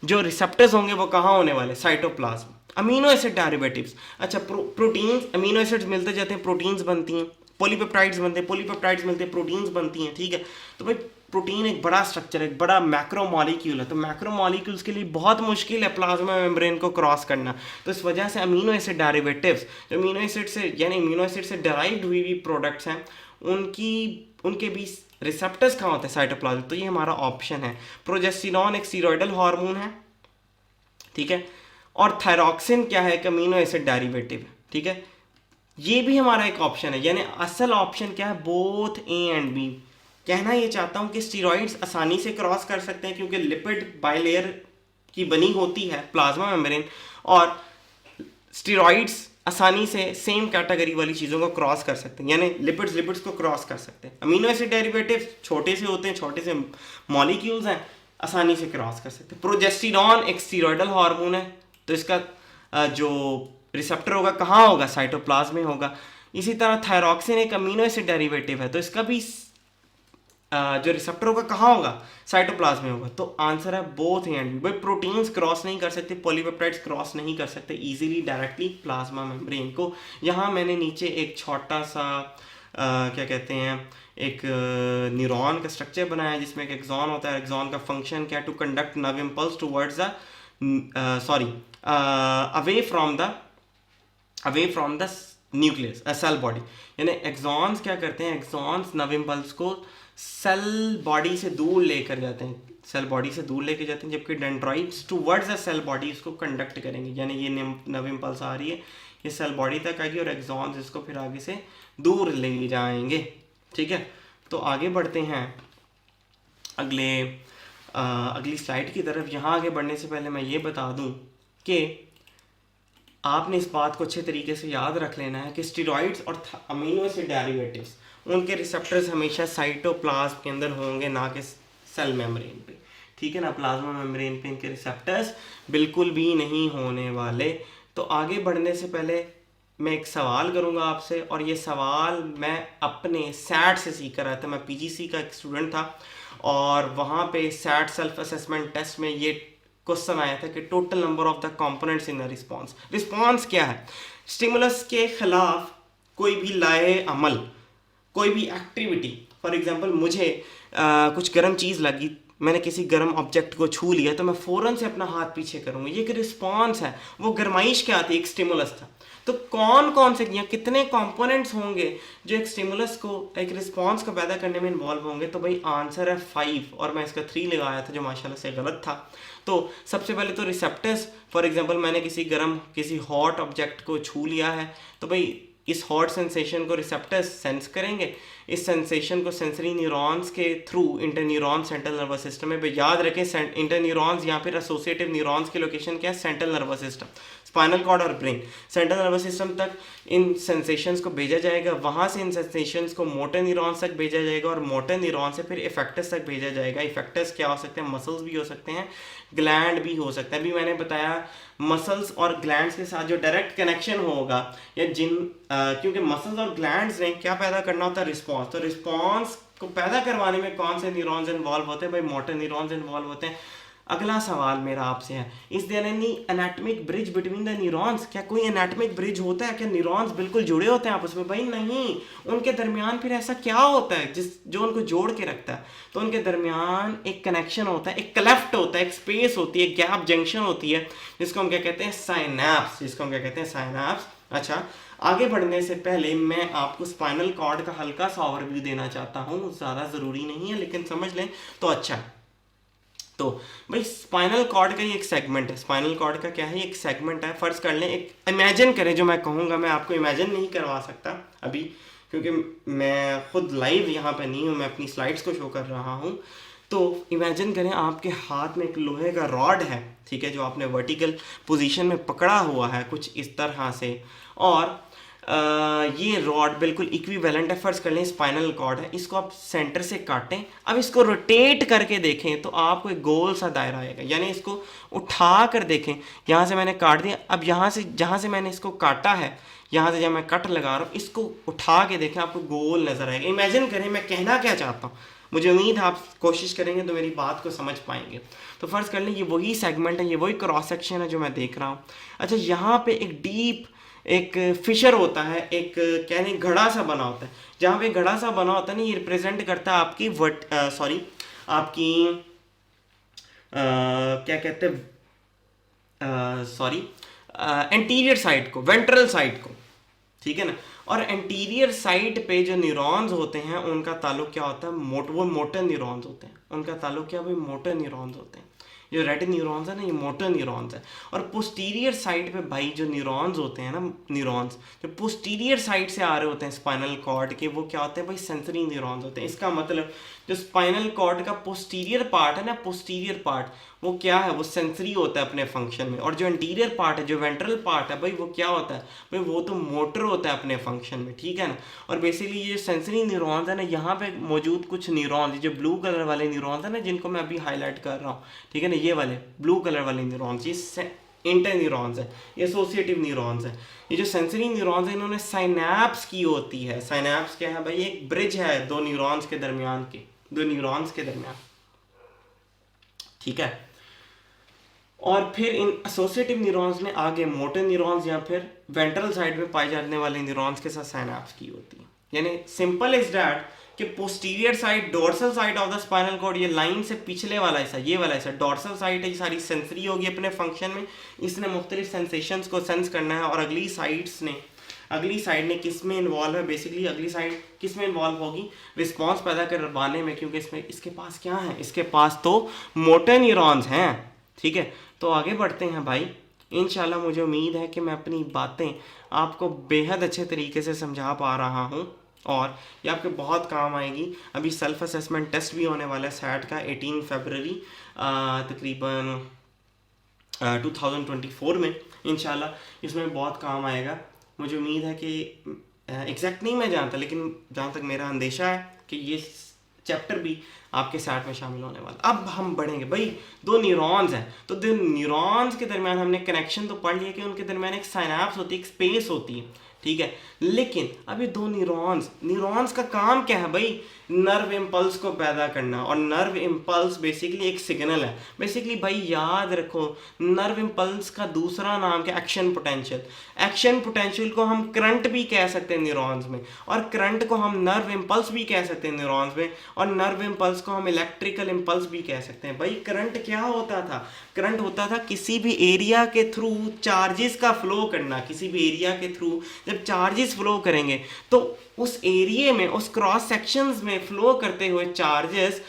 जो रिसेप्टर्स होंगे वो कहाँ होने वाले, साइटोप्लाज्म। अमीनो एसिड डेरिवेटिव्स, अच्छा प्रोटीन्स, अमीनो एसिड्स मिलते जाते हैं, प्रोटीन्स बनती हैं, पॉलीपेप्टाइड्स बनते हैं, पॉलीपेप्टाइड्स मिलते हैं, प्रोटीन्स बनती हैं, ठीक है। तो भाई प्रोटीन एक बड़ा स्ट्रक्चर है, एक बड़ा मैक्रोमॉलिक्यूल है। तो मैक्रोमॉलिक्यूल्स के लिए बहुत मुश्किल है प्लाज्मा मेम्ब्रेन को क्रॉस करना। तो इस वजह से अमीनो एसिड डेरिवेटिव्स, जो अमीनो एसिड से यानी अमीनो एसिड से डेराइव्ड हुई हुई प्रोडक्ट्स हैं, उनके भी रिसेप्टर्स कहाँ होते हैं, साइटोप्लाज्म। तो ये हमारा ऑप्शन है। प्रोजेस्टेरॉन एक स्टीरॉयडल हार्मोन है, ठीक है। और थायरॉक्सिन क्या है, एक अमीनो एसिड डेरिवेटिव है, ठीक है। ये भी हमारा एक ऑप्शन है, यानी असल ऑप्शन क्या है, बोथ ए एंड बी। कहना ये चाहता हूँ कि स्टीरॉइड्स आसानी से क्रॉस कर सकते हैं क्योंकि लिपिड बाइलेयर की बनी होती है प्लाज्मा मेम्ब्रेन, और स्टीरॉइड्स आसानी से सेम कैटेगरी वाली चीज़ों को क्रॉस कर सकते हैं, यानी लिपिड्स को क्रॉस कर सकते हैं। अमीनो एसिड डेरिवेटिव छोटे से होते हैं, छोटे से मॉलिक्यूल्स हैं, आसानी से क्रॉस कर सकते हैं। प्रोजेस्टेरॉन एक स्टीरॉयडल हार्मोन है, तो इसका जो रिसेप्टर होगा कहाँ होगा, साइटोप्लाज्म में होगा। इसी तरह थायरॉक्सिन एक अमीनो एसिड डेरिवेटिव है, तो इसका भी जो रिसेप्टर होगा कहाँ होगा, साइटोप्लाज्म में होगा। तो आंसर है बोथ एंड बी। भाई प्रोटीन्स क्रॉस नहीं कर सकते, पॉलीपेप्टाइड्स क्रॉस नहीं कर सकते इजीली डायरेक्टली प्लाज्मा मेम्ब्रेन को। यहाँ मैंने नीचे एक छोटा सा क्या कहते हैं, एक न्यूरॉन का स्ट्रक्चर बनाया है जिसमें एक एक्सॉन होता है। एक्सॉन का फंक्शन क्या है, to conduct nerve impulse towards the away from the nucleus cell body. यानी एक्सॉन्स क्या करते हैं, एक्सॉन्स नर्व इम्पल्स को सेल बॉडी से दूर लेकर जाते हैं, जबकि dendrites towards the cell body इसको कंडक्ट करेंगे। यानी ये नर्व इम्पल्स आ रही है, ये सेल बॉडी तक आएगी और एक्सॉन्स इसको फिर आगे से दूर ले जाएंगे, ठीक है। तो आगे बढ़ते हैं अगली स्लाइड की तरफ। यहाँ आगे बढ़ने से पहले मैं ये बता दूं कि आपने इस बात को अच्छे तरीके से याद रख लेना है कि स्टीरॉइड्स और अमीनो एसिड डेरिवेटिव्स, उनके रिसेप्टर्स हमेशा साइटोप्लाज्म के अंदर होंगे, ना कि सेल मेम्ब्रेन पे, ठीक है ना। प्लाज्मा मेम्ब्रेन पे इनके रिसेप्टर्स बिल्कुल भी नहीं होने वाले। तो आगे बढ़ने से पहले मैं एक सवाल करूंगा आपसे, और ये सवाल मैं अपने सैट से सीख कर आया था। मैं पीजीसी का एक स्टूडेंट था और वहाँ पे सैट सेल्फ असेसमेंट टेस्ट में ये क्वेश्चन आया था कि total number of the components in the response. Response क्या है? स्टिमुलस के खिलाफ कोई भी लाए अमल, कोई भी एक्टिविटी। फॉर एग्जांपल मुझे कुछ गर्म चीज़ लगी, मैंने किसी गर्म ऑब्जेक्ट को छू लिया तो मैं फ़ौरन से अपना हाथ पीछे करूँगा, ये एक रिस्पॉन्स है। वो गर्माइश क्या थी? एक स्टिमुलस था। तो कौन कौन से या कितने कंपोनेंट्स होंगे जो एक स्टिमुलस को, एक रिस्पॉन्स को पैदा करने में इन्वॉल्व होंगे? तो भाई आंसर है 5, और मैं इसका 3 लगाया था जो माशाल्लाह से गलत था। तो सबसे पहले तो रिसेप्टर्स, फॉर एग्जांपल मैंने किसी हॉट ऑब्जेक्ट को छू लिया है तो भाई इस हॉट सेंसेशन को रिसेप्टर्स सेंस करेंगे। इस सेंसेशन को सेंसरी न्यूरॉन्स के through interneuron central nervous system में, याद रखें इंटरन्यूरॉन्स या फिर एसोसिएटिव न्यूरॉन्स की लोकेशन क्या है? Central nervous system, spinal cord और ब्रेन। सेंट्रल नर्वस सिस्टम तक इन सेंसेशंस को भेजा जाएगा, वहाँ से इन सेंसेशंस को मोटर न्यूरॉन्स तक भेजा जाएगा और मोटर न्यूरॉन से फिर इफेक्टर्स तक भेजा जाएगा। इफेक्टर्स क्या हो सकते हैं? मसल्स भी हो सकते हैं, ग्लैंड भी हो सकता है। अभी मैंने बताया मसल्स और ग्लैंड्स के साथ जो डायरेक्ट कनेक्शन होगा या क्योंकि मसल्स और ग्लैंड्स ने क्या पैदा करना होता है? रिस्पॉन्स। तो रिस्पॉन्स को पैदा करवाने में कौन से न्यूरॉन्स इन्वॉल्व होते हैं? भाई मोटर न्यूरॉन्स इन्वॉल्व होते हैं। अगला सवाल मेरा आपसे है, is there any anatomic bridge between the neurons? क्या कोई एनाटॉमिक ब्रिज होता है? क्या न्यूरॉन्स बिल्कुल जुड़े होते हैं आपस में? भाई नहीं, उनके दरमियान फिर ऐसा क्या होता है जो उनको जोड़ के रखता है? तो उनके दरमियान एक कनेक्शन होता है, एक क्लेफ्ट होता है, एक स्पेस होती है, गैप जंक्शन होती है, जिसको हम क्या कहते हैं? साइनैप्स। अच्छा, आगे बढ़ने से पहले मैं आपको स्पाइनल कॉर्ड का हल्का सा ओवरव्यू देना चाहता हूँ, ज़्यादा ज़रूरी नहीं है लेकिन समझ लें तो अच्छा। तो भाई स्पाइनल कॉर्ड का ये एक सेगमेंट है। स्पाइनल कॉर्ड का क्या है? एक सेगमेंट है। फर्ज कर लें, एक इमेजिन करें, जो मैं कहूँगा मैं आपको इमेजिन नहीं करवा सकता अभी क्योंकि मैं खुद लाइव यहाँ पे नहीं हूँ, मैं अपनी स्लाइड्स को शो कर रहा हूँ। तो इमेजिन करें आपके हाथ में एक लोहे का रॉड है, ठीक है, जो आपने वर्टिकल पोजीशन में पकड़ा हुआ है कुछ इस तरह से, और ये रॉड बिल्कुल इक्विवेलेंट है। फर्ज कर लें स्पाइनल कॉर्ड है, इसको आप सेंटर से काटें, अब इसको रोटेट करके देखें तो आपको एक गोल सा दायरा आएगा। यानी इसको उठा कर देखें, यहाँ से मैंने काट दिया, अब यहाँ से जहाँ से मैंने इसको काटा है, यहाँ से जब मैं कट लगा रहा हूँ, इसको उठा के देखें, आपको गोल नजर आएगा। इमेजिन करें मैं कहना क्या चाहता हूँ, मुझे उम्मीद है आप कोशिश करेंगे तो मेरी बात को समझ पाएंगे। तो फर्ज कर लें ये वही सेगमेंट है, ये वही क्रॉस सेक्शन है जो मैं देख रहा हूँ। अच्छा, यहाँ पे एक डीप एक फिशर होता है, एक क्या नहीं घड़ा सा बना होता है। जहाँ पे घड़ा सा बना होता है ना, ये रिप्रेजेंट करता है आपकी आपकी क्या कहते हैं, एंटीरियर साइड को, वेंट्रल साइड को, ठीक है ना। और एंटीरियर साइड पे जो न्यूरॉन्स होते हैं उनका ताल्लुक क्या होता है? वो मोटर न्यूरॉन्स होते हैं। उनका ताल्लुक क्या? भाई मोटर न्यूरॉन्स होते हैं। जो रेड न्यूरॉन्स है ना, ये मोटर न्यूरॉन्स है। और पोस्टीरियर साइड पे भाई जो न्यूरॉन्स होते हैं ना, न्यूरॉन्स जो पोस्टीरियर साइड से आ रहे होते हैं स्पाइनल कॉर्ड के, वो क्या होते हैं भाई? सेंसरी न्यूरॉन्स होते हैं। इसका मतलब जो स्पाइनल कॉर्ड का पोस्टीरियर पार्ट है ना, पोस्टीरियर पार्ट वो क्या है? वो सेंसरी होता है अपने फंक्शन में। और जो एंटीरियर पार्ट है, जो वेंट्रल पार्ट है भाई, वो क्या होता है भाई? वो तो मोटर होता है अपने फंक्शन में, ठीक है ना। और बेसिकली ये सेंसरी न्यूरॉन्स है ना, यहाँ पे मौजूद कुछ न्यूरॉन्स, जो ब्लू कलर वाले न्यूरॉन्स है ना, जिनको मैं अभी हाईलाइट कर रहा हूँ, ठीक है ना, ये वाले ब्लू कलर वाले न्यूरॉन्स, ये इंटर न्यूरॉन्स है, ये एसोसिएटिव न्यूरॉन्स है। ये जो सेंसरी न्यूरॉन्स है, इन्होंने साइनैप्स की होती है। साइनैप्स क्या है भाई? एक ब्रिज है दो न्यूरॉन्स के दरमियान, ठीक है। और फिर इन एसोसिएटिव न्यूरॉन्स ने आगे मोटर न्यूरॉन्स या फिर वेंट्रल साइड में पाए जाने वाले न्यूरॉन्स के साथ साइनैप्स की होती है। यानी सिंपल इज दैट कि posterior side, dorsal side of the spinal cord, ये लाइन से पिछले वाला हिस्सा, ये वाला हिस्सा डोर्सल साइड है, ये सारी सेंसरी होगी अपने फंक्शन में, इसने मुख्तलिफ सेंसेशंस को सेंस करना है। और अगली साइड ने किस में इन्वॉल्व है? बेसिकली अगली साइड किस में इन्वॉल्व होगी? रिस्पॉन्स पैदा करवाने में, क्योंकि इसके पास क्या है? इसके पास तो मोटर न्यूरॉन्स हैं, ठीक है। तो आगे बढ़ते हैं भाई। इंशाल्लाह मुझे उम्मीद है कि मैं अपनी बातें आपको बेहद अच्छे तरीके से समझा पा रहा हूँ और ये आपके बहुत काम आएगी। अभी सेल्फ असेसमेंट टेस्ट भी होने वाला है सैट का 18 फरवरी तकरीबन 2024 में, इंशाल्लाह इसमें बहुत काम आएगा। मुझे उम्मीद है कि एग्जैक्ट नहीं मैं जानता, लेकिन जहाँ तक मेरा अंदेशा है कि ये चैप्टर भी आपके सैट में शामिल होने वाला। अब हम बढ़ेंगे भाई, दो न्यूरॉन्स हैं, तो दो न्यूरॉन्स के दरमियान हमने कनेक्शन तो पढ़ लिया कि उनके दरमियान एक साइनैप्स होती है, एक स्पेस होती है, ठीक है। लेकिन अब ये दो न्यूरॉन्स का काम क्या है भाई? नर्व इम्पल्स को पैदा करना, और नर्व इम्पल्स बेसिकली एक सिग्नल है। बेसिकली भाई याद रखो, नर्व इम्पल्स का दूसरा नाम क्या? Action potential. एक्शन पोटेंशियल को हम करंट भी कह सकते हैं न्यूरॉन्स में, और करंट को हम नर्व इम्पल्स भी कह सकते हैं न्यूरॉन्स में, और नर्व इम्पल्स को हम इलेक्ट्रिकल इम्पल्स भी कह सकते हैं। भाई करंट क्या होता था? करंट होता था किसी भी एरिया के थ्रू चार्जेस का फ्लो करना। किसी भी एरिया के थ्रू जब चार्जेस फ्लो करेंगे तो उस एरिया में, उस क्रॉस सेक्शंस में फ्लो करते हुए चार्जेस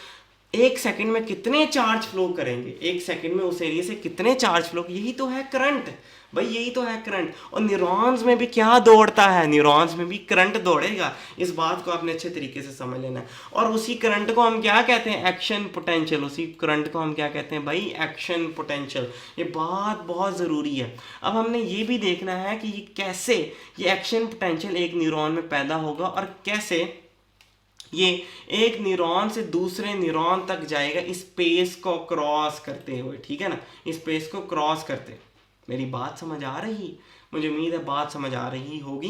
एक सेकंड में कितने चार्ज फ्लो करेंगे, एक सेकंड में उस एरिया से कितने चार्ज फ्लो, यही तो है करंट भाई, यही तो है करंट। और न्यूरॉन्स में भी क्या दौड़ता है? न्यूरॉन्स में भी करंट दौड़ेगा। इस बात को आपने अच्छे तरीके से समझ लेना है। और उसी करंट को हम क्या कहते हैं? Action potential. उसी करंट को हम क्या कहते हैं भाई? Action potential. ये बात बहुत ज़रूरी है। अब हमने ये भी देखना है कि ये कैसे ये एक्शन पोटेंशियल एक न्यूरॉन में पैदा होगा, और कैसे ये एक न्यूरॉन से दूसरे न्यूरॉन तक जाएगा स्पेस को क्रॉस करते हुए, ठीक है ना, स्पेस को क्रॉस करते। मेरी बात समझ आ रही? मुझे उम्मीद है बात समझ आ रही होगी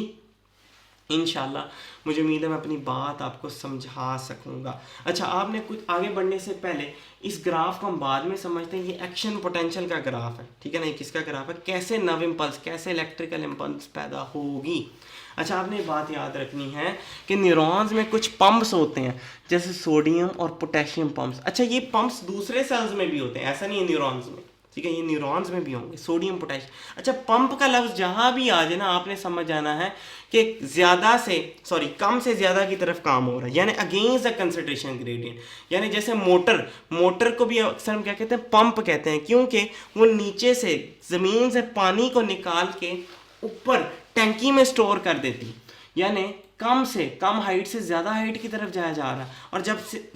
इंशाल्लाह। मुझे उम्मीद है मैं अपनी बात आपको समझा सकूंगा। अच्छा, आपने कुछ आगे बढ़ने से पहले इस ग्राफ को हम बाद में समझते हैं। ये एक्शन पोटेंशियल का ग्राफ है, ठीक है ना, ये किसका ग्राफ है? कैसे नर्व इम्पल्स, कैसे इलेक्ट्रिकल इम्पल्स पैदा होगी। अच्छा, आपने बात याद रखनी है कि न्यूरॉन्स में कुछ पंप्स होते हैं, जैसे सोडियम और पोटेशियम पंप्स। अच्छा, ये पंप्स दूसरे सेल्स में भी होते हैं, ऐसा नहीं है न्यूरॉन्स में, ठीक है, ये न्यूरॉन्स में भी होंगे, सोडियम पोटेशियम। अच्छा, पंप का लफ्ज़ जहाँ भी आ जाए ना, आपने समझ जाना है कि कम से ज़्यादा की तरफ काम हो रहा है, यानी अगेंस्ट द कंसंट्रेशन ग्रेडियंट। यानी जैसे मोटर को भी अक्सर हम क्या कहते हैं? पंप कहते हैं, क्योंकि वो नीचे से ज़मीन से पानी को निकाल के ऊपर टैंकी में स्टोर कर देती, यानी कम से कम हाइट से ज़्यादा हाइट की तरफ जाया जा रहा है। और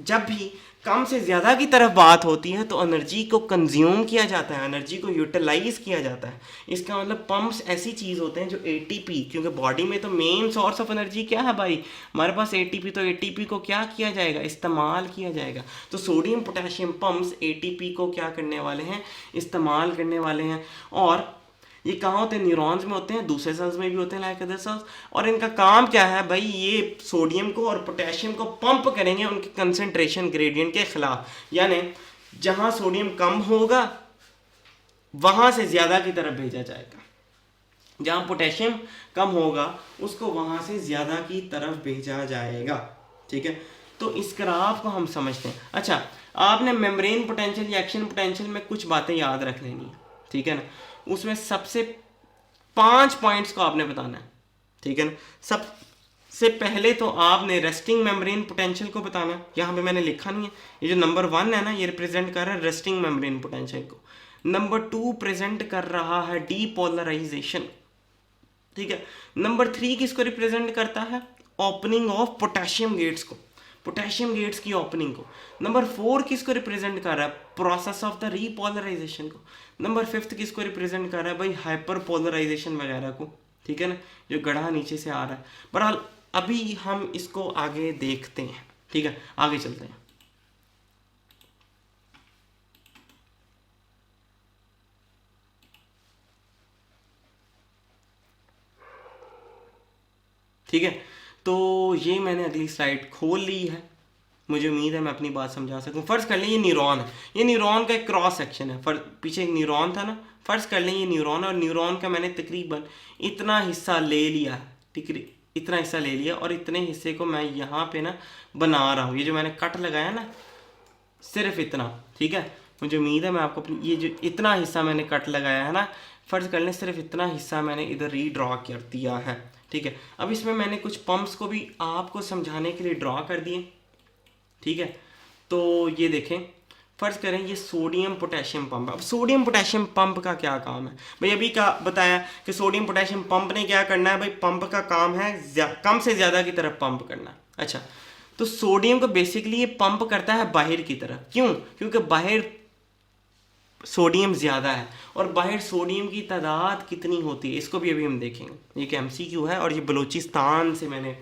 जब भी कम से ज़्यादा की तरफ बात होती है तो एनर्जी को कंज्यूम किया जाता है, एनर्जी को यूटिलाइज किया जाता है। इसका मतलब पंप्स ऐसी चीज़ होते हैं जो एटीपी, क्योंकि बॉडी में तो मेन सोर्स ऑफ एनर्जी क्या है भाई? हमारे पास एटीपी, तो एटीपी को क्या किया जाएगा? इस्तेमाल किया जाएगा। तो सोडियम पोटेशियम पंप्स एटीपी को क्या करने वाले हैं? इस्तेमाल करने वाले हैं। और ये कहाँ होते हैं? न्यूरॉन्स में होते हैं, दूसरे सेल्स में भी होते हैं लाइक अदर सेल्स। और इनका काम क्या है भाई? ये सोडियम को और पोटेशियम को पंप करेंगे उनके कंसंट्रेशन ग्रेडियंट के खिलाफ, यानी जहाँ सोडियम कम होगा वहाँ से ज़्यादा की तरफ भेजा जाएगा, जहाँ पोटेशियम कम होगा उसको वहाँ से ज़्यादा की तरफ भेजा जाएगा, ठीक है। तो इस ग्राफ को हम समझते हैं। अच्छा, आपने मेम्ब्रेन पोटेंशियल या एक्शन पोटेंशियल में कुछ बातें याद रख लेनी है, ठीक है ना। उसमें सबसे 5 पॉइंट्स को आपने बताना है, ठीक है ना। सबसे पहले तो आपने रेस्टिंग मेम्ब्रेन पोटेंशियल को बताना है। यहाँ पे मैंने लिखा नहीं है, ये जो नंबर 1 है ना, ये रिप्रेजेंट कर रहा है रेस्टिंग मेम्ब्रेन पोटेंशियल को। नंबर 2 प्रेजेंट कर रहा है डीपोलराइजेशन, ठीक है। नंबर 3 किसको रिप्रेजेंट करता है? ओपनिंग ऑफ पोटेशियम गेट्स को, पोटेशियम गेट्स की ओपनिंग को। नंबर 4 किसको रिप्रेजेंट कर रहा है? प्रोसेस ऑफ द रीपोलराइजेशन को। नंबर 5 किसको रिप्रेजेंट कर रहा है भाई? हाइपर पोलराइजेशन वगैरह को, ठीक है ना, जो गढ़ा नीचे से आ रहा है। बहरहाल अभी हम इसको आगे देखते हैं, ठीक है, आगे चलते हैं। ठीक है, तो ये मैंने अगली स्लाइड खोल ली है। मुझे उम्मीद है मैं अपनी बात समझा सकूं। फर्ज कर लें ये न्यूरॉन है, ये न्यूरॉन का एक क्रॉस सेक्शन है। पीछे एक न्यूरॉन था ना, फर्ज कर लें ये न्यूरॉन, और न्यूरॉन का मैंने तकरीबन इतना हिस्सा ले लिया, ठीक है, इतना हिस्सा ले लिया, और इतने हिस्से को मैं यहाँ पे ना बना रहा हूँ। ये जो मैंने कट लगाया ना, सिर्फ इतना, ठीक है। मुझे उम्मीद है मैं आपको अपनी ये जो इतना हिस्सा मैंने कट लगाया है ना, फर्ज कर लें सिर्फ इतना हिस्सा मैंने इधर रीड्रॉ कर दिया है, ठीक है। अब इसमें मैंने कुछ पंप्स को भी आपको समझाने के लिए ड्रॉ कर दिए, ठीक है। तो ये देखें, फर्ज करें ये सोडियम पोटेशियम पंप। अब सोडियम पोटेशियम पंप का क्या काम है भाई? अभी का बताया कि सोडियम पोटेशियम पंप ने क्या करना है भाई? पंप का काम है कम से ज़्यादा की तरफ पंप करना। अच्छा, तो सोडियम को बेसिकली ये पंप करता है बाहर की तरफ। क्यों? क्योंकि बाहर सोडियम ज़्यादा है, और बाहर सोडियम की तादाद कितनी होती है इसको भी अभी हम देखेंगे। ये एक MCQ है, और ये बलूचिस्तान से मैंने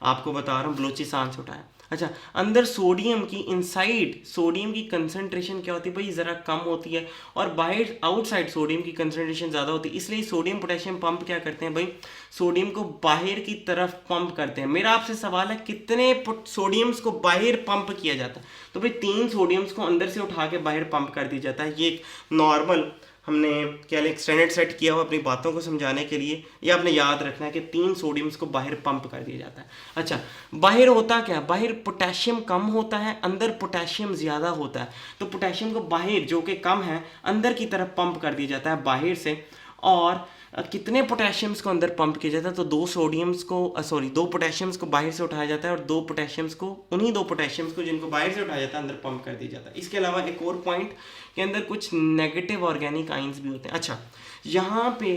आपको बता रहा हूँ, बलूचिस्तान से उठाया। अच्छा, अंदर सोडियम की इनसाइड सोडियम की कंसंट्रेशन क्या होती है भाई, ज़रा कम होती है, और बाहर आउटसाइड सोडियम की कंसंट्रेशन ज़्यादा होती है। इसलिए सोडियम पोटेशियम पंप क्या करते हैं भाई, सोडियम को बाहर की तरफ पंप करते हैं। मेरा आपसे सवाल है कितने सोडियम्स को बाहर पंप किया जाता है, तो भाई 3 सोडियम्स को अंदर से उठा के बाहर पंप कर दिया जाता है। ये एक नॉर्मल हमने क्या एक्सटेंडेड सेट किया हुआ अपनी बातों को समझाने के लिए, ये आपने याद रखना है कि 3 सोडियम्स को बाहर पंप कर दिया जाता है। अच्छा, बाहर होता क्या, बाहर पोटेशियम कम होता है, अंदर पोटेशियम ज़्यादा होता है। तो पोटेशियम को बाहर जो कि कम है अंदर की तरफ पंप कर दिया जाता है बाहर से। और कितने पोटेशियम्स को अंदर पंप किया जाता है, तो 2 सोडियम्स को सॉरी 2 पोटेशियम्स को बाहर से उठाया जाता है, और 2 पोटेशियम्स को, उन्हीं 2 पोटेशियम्स को जिनको बाहर से उठाया जाता है अंदर पंप कर दिया जाता है। इसके अलावा एक और पॉइंट के अंदर कुछ नेगेटिव ऑर्गेनिक आइंस भी होते हैं। अच्छा, यहाँ पे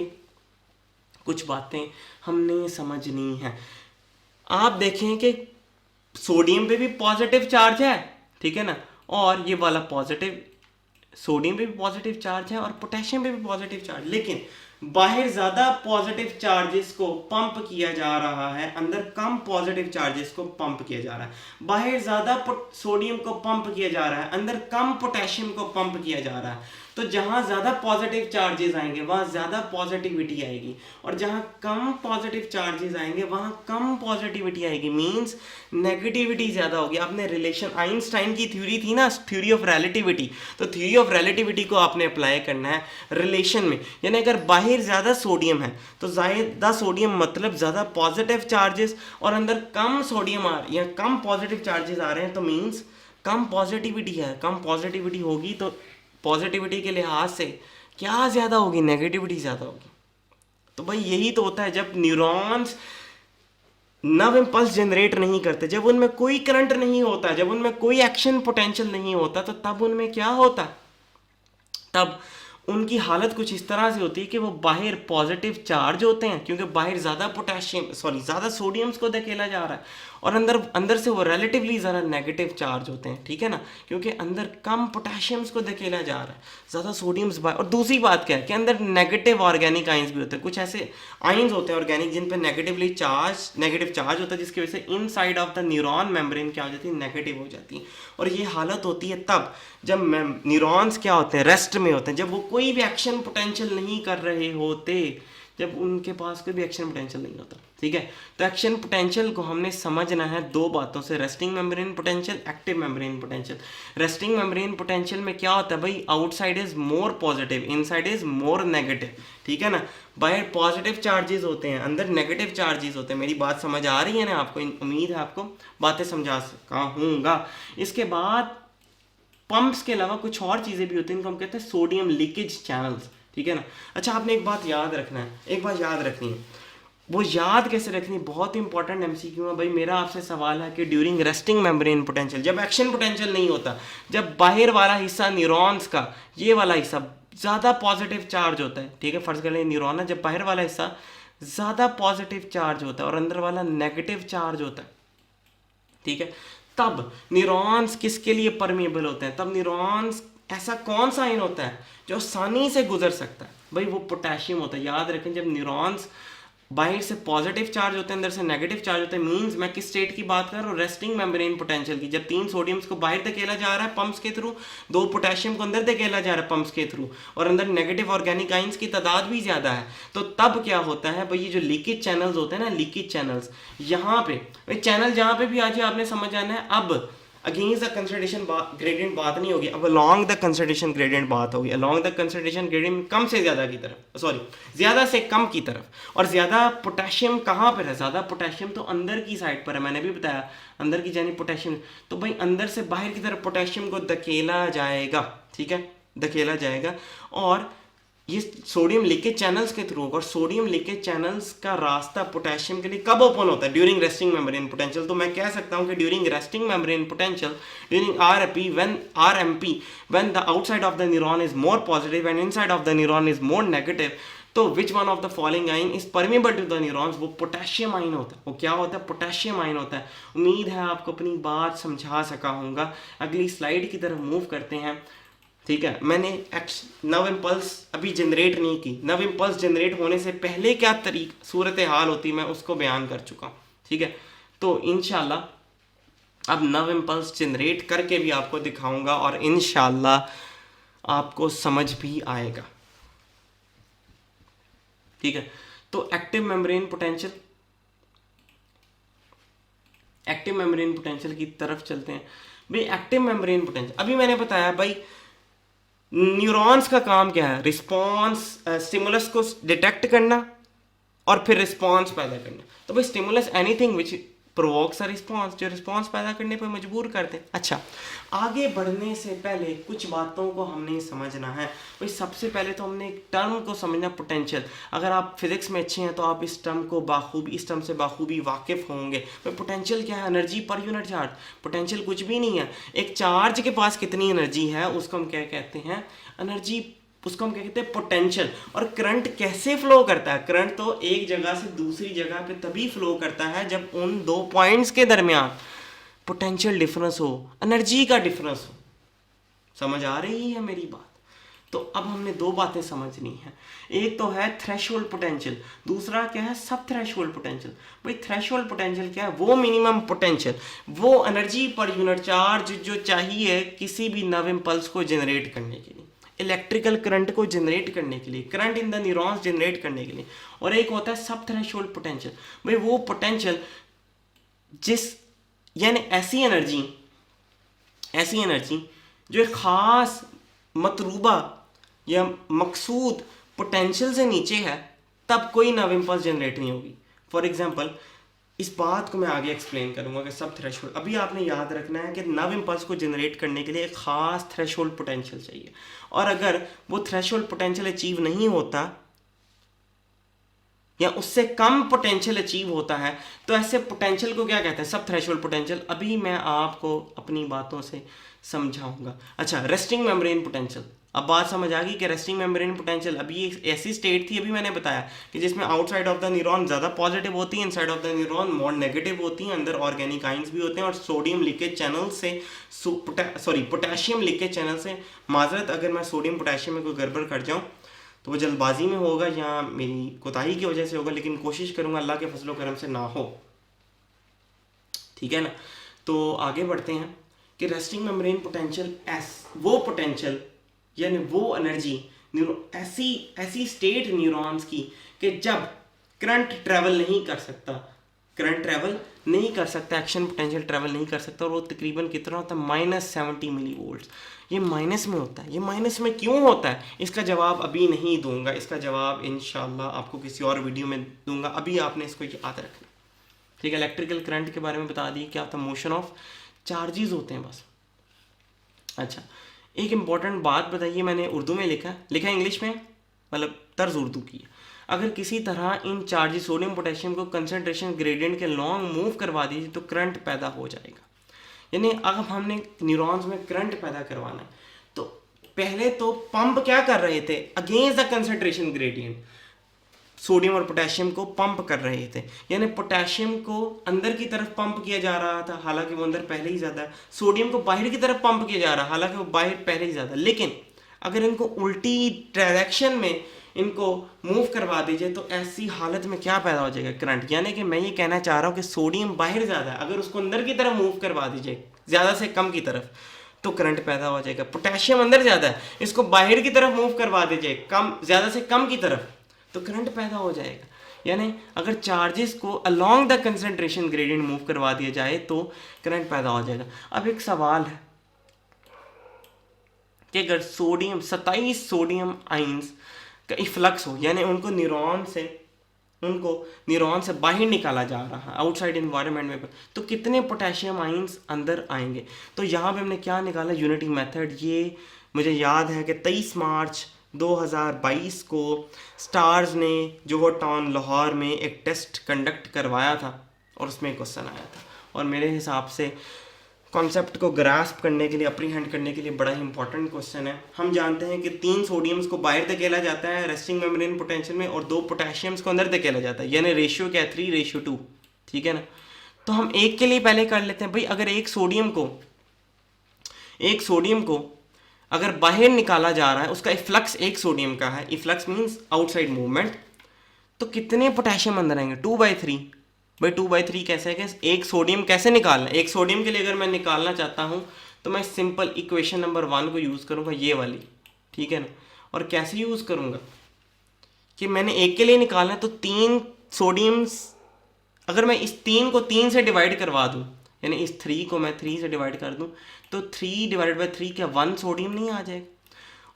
कुछ बातें हमने समझनी है। आप देखें कि सोडियम पे भी पॉजिटिव चार्ज है, ठीक है ना, और ये वाला पॉजिटिव, सोडियम पे भी पॉजिटिव चार्ज है और पोटेशियम पे भी पॉजिटिव चार्ज, लेकिन बाहर ज्यादा पॉजिटिव चार्जेस को पंप किया जा रहा है, अंदर कम पॉजिटिव चार्जेस को पंप किया जा रहा है। बाहर ज्यादा सोडियम को पंप किया जा रहा है, अंदर कम पोटेशियम को पंप किया जा रहा है। तो जहां ज्यादा पॉजिटिव चार्जेस आएंगे वहां ज्यादा पॉजिटिविटी आएगी, और जहां कम पॉजिटिव चार्जेस आएंगे वहां कम पॉजिटिविटी आएगी, मींस नेगेटिविटी ज्यादा होगी। आपने रिलेशन, आइंस्टाइन की थ्योरी थी ना, थ्योरी ऑफ रिलेटिविटी, तो थ्योरी ऑफ रिलेटिविटी को आपने अप्लाई करना है रिलेशन में। यानी अगर बाहर ज्यादा सोडियम है तो ज्यादा सोडियम मतलब ज्यादा पॉजिटिव चार्जेस, और अंदर कम सोडियम आ या कम पॉजिटिव चार्जेस आ रहे हैं तो मींस कम पॉजिटिविटी है। कम पॉजिटिविटी होगी तो पॉजिटिविटी के लिहाज से क्या ज़्यादा होगी, नेगेटिविटी ज़्यादा होगी। तो भाई यही तो होता है जब न्यूरॉन्स नव इम्पल्स जनरेट नहीं करते, जब उनमें कोई करंट नहीं होता, जब उनमें कोई एक्शन पोटेंशियल नहीं होता, तो तब उनमें क्या होता, तब उनकी हालत कुछ इस तरह से होती है कि वो बाहर पॉजिटिव चार्ज होते हैं, क्योंकि बाहर ज़्यादा ज़्यादा सोडियम्स को धकेला जा रहा है, और अंदर से वो रिलेटिवली ज़रा नेगेटिव चार्ज होते हैं, ठीक है ना, क्योंकि अंदर कम पोटेशियम्स को धकेला जा रहा है, ज़्यादा सोडियम्स बाहर। और दूसरी बात क्या है कि अंदर नेगेटिव ऑर्गेनिक आइंस भी होते हैं, कुछ ऐसे आइंस होते हैं ऑर्गेनिक जिन पे नेगेटिव चार्ज होता है, जिसकी वजह से inside of the neuron membrane क्या हो जाती है, नेगेटिव हो जाती है। और ये हालत होती है तब जब न्यूरॉन्स क्या होते हैं, रेस्ट में होते हैं, जब वो कोई भी एक्शन पोटेंशियल नहीं कर रहे होते, जब उनके पास कोई भी एक्शन पोटेंशियल नहीं होता, ठीक है। तो एक्शन पोटेंशियल को हमने समझना है 2 बातों से, resting membrane potential, active membrane potential. Resting membrane potential में क्या होता है भाई, outside is more positive, inside is more negative, ठीक है ना। बाहर पॉजिटिव चार्जेस होते हैं, अंदर नेगेटिव चार्जेस होते हैं। मेरी बात समझ आ रही है ना आपको, उम्मीद है आपको बातें समझा सका हूँगा। इसके बाद पंप्स के अलावा कुछ और चीज़ें भी होती हैं, इनको हम कहते हैं सोडियम लीकेज चैनल्स, ठीक है ना। अच्छा, आपने एक बात याद रखना है, एक बात याद रखनी है, वो याद कैसे रखनी, बहुत इंपॉर्टेंट एमसीक्यू है भाई। मेरा आपसे सवाल है कि ड्यूरिंग रेस्टिंग मेम्ब्रेन पोटेंशियल, जब एक्शन पोटेंशियल नहीं होता, जब बाहर वाला हिस्सा न्यूरॉन्स का, ये वाला हिस्सा ज़्यादा पॉजिटिव चार्ज होता है, ठीक है, फर्ज कर लें न्यूरॉन है, जब बाहर वाला हिस्सा ज़्यादा पॉजिटिव चार्ज होता है और अंदर वाला नेगेटिव चार्ज होता है, ठीक है, तब न्यूरॉन्स किसके लिए परमेबल होते हैं, तब न्यूरॉन्स ऐसा कौन सा आयन होता है जो आसानी से गुजर सकता है भाई, वो पोटेशियम होता है। याद रखें, जब न्यूरॉन्स बाहर से पॉजिटिव चार्ज होते हैं, अंदर से नेगेटिव चार्ज होते हैं, मींस मैं किस स्टेट की बात कर रहा हूँ, रेस्टिंग मेम्ब्रेन पोटेंशियल की। जब 3 सोडियम्स को बाहर धकेला जा रहा है पंप्स के थ्रू, 2 पोटेशियम को अंदर धकेला जा रहा है पंप्स के थ्रू, और अंदर नेगेटिव ऑर्गेनिक आइंस की तादाद भी ज्यादा है, तो तब क्या होता है भाई, ये जो लीकेज चैनल्स होते हैं ना, लीकेज चैनल्स, यहाँ पे चैनल जहाँ पे भी आ जाए आपने समझ आना है, अब अगेंस्ट द कंसंट्रेशन ग्रेडियंट बात नहीं होगी, अब अलोंग द कंसंट्रेशन ग्रेडियंट बात होगी। अलोंग द कंसंट्रेशन ग्रेडियंट कम से ज्यादा की तरफ, सॉरी ज्यादा से कम की तरफ। और ज्यादा पोटेशियम कहाँ पर है, ज्यादा पोटेशियम तो अंदर की साइड पर है, मैंने भी बताया अंदर की जानी पोटेशियम, तो भाई अंदर से बाहर की तरफ पोटेशियम को धकेला जाएगा, ठीक है, धकेला जाएगा। और ये सोडियम लीकेज चैनल्स के थ्रू, और सोडियम लीकेज चैनल्स का रास्ता पोटेशियम के लिए कब ओपन होता है, ड्यूरिंग रेस्टिंग मेम्ब्रेन पोटेंशियल। तो मैं कह सकता हूं कि during resting membrane potential, during RMP, when the outside of the neuron is more positive and inside of the neuron is more negative, तो which one of the following ion is permeable to the neurons, वो potassium ion होता है। वो क्या होता है, potassium ion होता है। उम्मीद है आपको अपनी बात समझा सका हूँगा। अगली स्लाइड की तरफ मूव करते हैं, ठीक है। मैंने नव इम्पल्स अभी जनरेट नहीं की, नव इम्पल्स जनरेट होने से पहले क्या सूरत हाल होती मैं उसको बयान कर चुका हूँ, ठीक है। तो इंशाल्लाह अब नव इम्पल्स जनरेट करके भी आपको दिखाऊंगा और इंशाल्लाह आपको समझ भी आएगा। ठीक है, तो active membrane potential, active membrane potential की तरफ चलते हैं भाई। एक्टिव मेम्ब्रेन पोटेंशियल, अभी मैंने बताया भाई न्यूरॉन्स का काम क्या है, रिस्पॉन्स, स्टिमुलस को डिटेक्ट करना और फिर रिस्पॉन्स पैदा करना। तो भाई stimulus anything which provokes a response, जो रिस्पॉन्स पैदा करने पर मजबूर करते हैं। अच्छा, आगे बढ़ने से पहले कुछ बातों को हमने समझना है भाई। सबसे पहले तो हमने एक टर्म को समझना, पोटेंशियल। अगर आप फिजिक्स में अच्छे हैं तो आप इस टर्म को बाखूबी, इस टर्म से बाखूबी वाकिफ होंगे भाई। पोटेंशियल क्या है, energy per unit charge. Potential कुछ भी नहीं है, एक चार्ज के पास कितनी एनर्जी है उसको हम क्या कहते हैं, एनर्जी, उसको हम क्या कहते हैं, पोटेंशियल। और करंट कैसे फ्लो करता है, करंट तो एक जगह से दूसरी जगह पे तभी फ्लो करता है जब उन दो पॉइंट्स के दरमियान पोटेंशियल डिफरेंस हो, एनर्जी का डिफरेंस हो। समझ आ रही है मेरी बात? तो अब हमने दो बातें समझनी है, एक तो है थ्रेशोल्ड पोटेंशियल, दूसरा क्या है, सब थ्रेशोल्ड पोटेंशियल। भाई थ्रेशोल्ड पोटेंशियल क्या है, वो मिनिमम पोटेंशियल, वो एनर्जी पर यूनिट चार्ज जो चाहिए किसी भी नव इम्पल्स को जनरेट करने के लिए, इलेक्ट्रिकल करंट को जनरेट करने के लिए, current in the neurons generate करने के लिए। और एक होता है सब थ्रेशोल्ड पोटेंशियल, भाई वो पोटेंशियल जिस, यानी ऐसी एनर्जी, ऐसी एनर्जी जो एक खास मतलूबा या मकसूद पोटेंशियल से नीचे है, तब कोई नव इम्पल्स जनरेट नहीं होगी। फॉर एग्जांपल, इस बात को मैं आगे एक्सप्लेन करूंगा कि सब थ्रेशोल्ड, अभी आपने याद रखना है कि नव इम्पल्स को जनरेट करने के लिए एक खास थ्रेशोल्ड पोटेंशियल चाहिए। और अगर वो थ्रेशोल्ड पोटेंशियल अचीव नहीं होता या उससे कम पोटेंशियल अचीव होता है तो ऐसे पोटेंशियल को क्या कहते हैं, सब थ्रेशोल्ड पोटेंशियल। अभी मैं आपको अपनी बातों से समझाऊंगा। अच्छा, रेस्टिंग मेम्ब्रेन पोटेंशियल, अब बात समझ आ गई कि रेस्टिंग मेम्ब्रेन पोटेंशियल अभी एक ऐसी स्टेट थी, अभी मैंने बताया कि जिसमें आउटसाइड ऑफ द न्यूरॉन ज़्यादा पॉजिटिव होती है, inside of the neuron more negative होती हैं, अंदर ऑर्गेनिक आइंस भी होते हैं और सोडियम लीकेज चैनल से, पोटेशियम लीकेज चैनल से, माजरत अगर मैं सोडियम पोटेशियम में कोई गड़बड़ कर जाऊँ तो वो जल्दबाजी में होगा या मेरी कोताही की वजह से होगा, लेकिन कोशिश करूंगा अल्लाह के फजलो करम से ना हो। ठीक है ना? तो आगे बढ़ते हैं कि रेस्टिंग मेम्ब्रेन पोटेंशियल वो पोटेंशियल यानी वो एनर्जी, ऐसी स्टेट न्यूरॉन्स की कि जब करंट ट्रैवल नहीं कर सकता, करंट ट्रैवल नहीं कर सकता, एक्शन पोटेंशियल ट्रैवल नहीं कर सकता, और वो तकरीबन कितना होता है, -70 मिली वोल्ट। ये माइनस में होता है। ये माइनस में क्यों होता है, इसका जवाब अभी नहीं दूंगा, इसका जवाब इंशाल्लाह आपको किसी और वीडियो में दूंगा। अभी आपने इसको याद रखना। ठीक है, इलेक्ट्रिकल करंट के बारे में बता दी, क्या होता है, मोशन ऑफ चार्जेस होते हैं बस। अच्छा, एक इम्पॉर्टेंट बात बताइए, मैंने उर्दू में लिखा इंग्लिश में, मतलब तर्ज उर्दू की। अगर किसी तरह इन चार्जेस सोडियम पोटेशियम को कंसंट्रेशन ग्रेडियंट के लॉन्ग मूव करवा दीजिए तो करंट पैदा हो जाएगा। यानी अगर हमने न्यूरॉन्स में करंट पैदा करवाना है तो पहले तो पंप क्या कर रहे थे, against the concentration gradient sodium और पोटेशियम को पंप कर रहे थे। यानी पोटेशियम को अंदर की तरफ पंप किया जा रहा था, हालांकि वो अंदर पहले ही ज़्यादा है। सोडियम को बाहर की तरफ पंप किया जा रहा है, हालांकि वो बाहर पहले ही ज़्यादा। लेकिन अगर इनको उल्टी डायरेक्शन में इनको मूव करवा दीजिए तो ऐसी हालत में क्या पैदा हो जाएगा, करंट। यानी कि मैं ये कहना चाह रहा हूँ कि सोडियम बाहर ज़्यादा है, अगर उसको अंदर की तरफ मूव करवा दीजिए ज़्यादा से कम की तरफ तो करंट पैदा हो जाएगा। पोटेशियम अंदर ज़्यादा है, इसको बाहर की तरफ मूव करवा दीजिए कम, ज़्यादा से कम की तरफ, तो करंट पैदा हो जाएगा। यानी अगर चार्जेस को along the concentration gradient move करवा दिया जाए तो करंट पैदा हो जाएगा। अब एक सवाल है कि अगर 27 सोडियम आइंस का इफ्लक्स हो, यानी उनको न्यूरॉन से बाहर निकाला जा रहा है आउटसाइड इन्वायरमेंट में, तो कितने पोटेशियम आइंस अंदर आएंगे। तो यहाँ पे हमने क्या निकाला, यूनिटी मेथड। ये मुझे याद है कि 23 मार्च 2022 को स्टार्स ने जोहर टाउन लाहौर में एक टेस्ट कंडक्ट करवाया था और उसमें क्वेश्चन आया था, और मेरे हिसाब से कॉन्सेप्ट को ग्रास्प करने के लिए, अप्रीहेंड करने के लिए बड़ा ही इंपॉर्टेंट क्वेश्चन है। हम जानते हैं कि 3 सोडियम्स को बाहर धकेला जाता है रेस्टिंग मेम्ब्रेन पोटेंशियल में और 2 पोटेशियम्स को अंदर धकेला जाता है, यानी रेशियो क्या है, 3:2। ठीक है ना? तो हम एक के लिए पहले कर लेते हैं भाई। अगर एक सोडियम को अगर बाहर निकाला जा रहा है, उसका इफ्लक्स एक सोडियम का है, इफ्लक्स मीन्स आउटसाइड मूवमेंट, तो कितने पोटेशियम अंदर आएंगे, 2/3। भाई 2/3 कैसे है कि एक सोडियम कैसे निकालना है, एक सोडियम के लिए अगर मैं निकालना चाहता हूँ तो मैं सिंपल इक्वेशन नंबर 1 को यूज़ करूँगा, ये वाली, ठीक है ना। और कैसे यूज़ करूँगा कि मैंने एक के लिए निकालना है तो 3 सोडियम्स, अगर मैं इस 3 को 3 से डिवाइड करवा दूँ, यानी इस 3 को मैं 3 से डिवाइड कर दूँ तो 3/3 क्या 1 सोडियम नहीं आ जाएगा।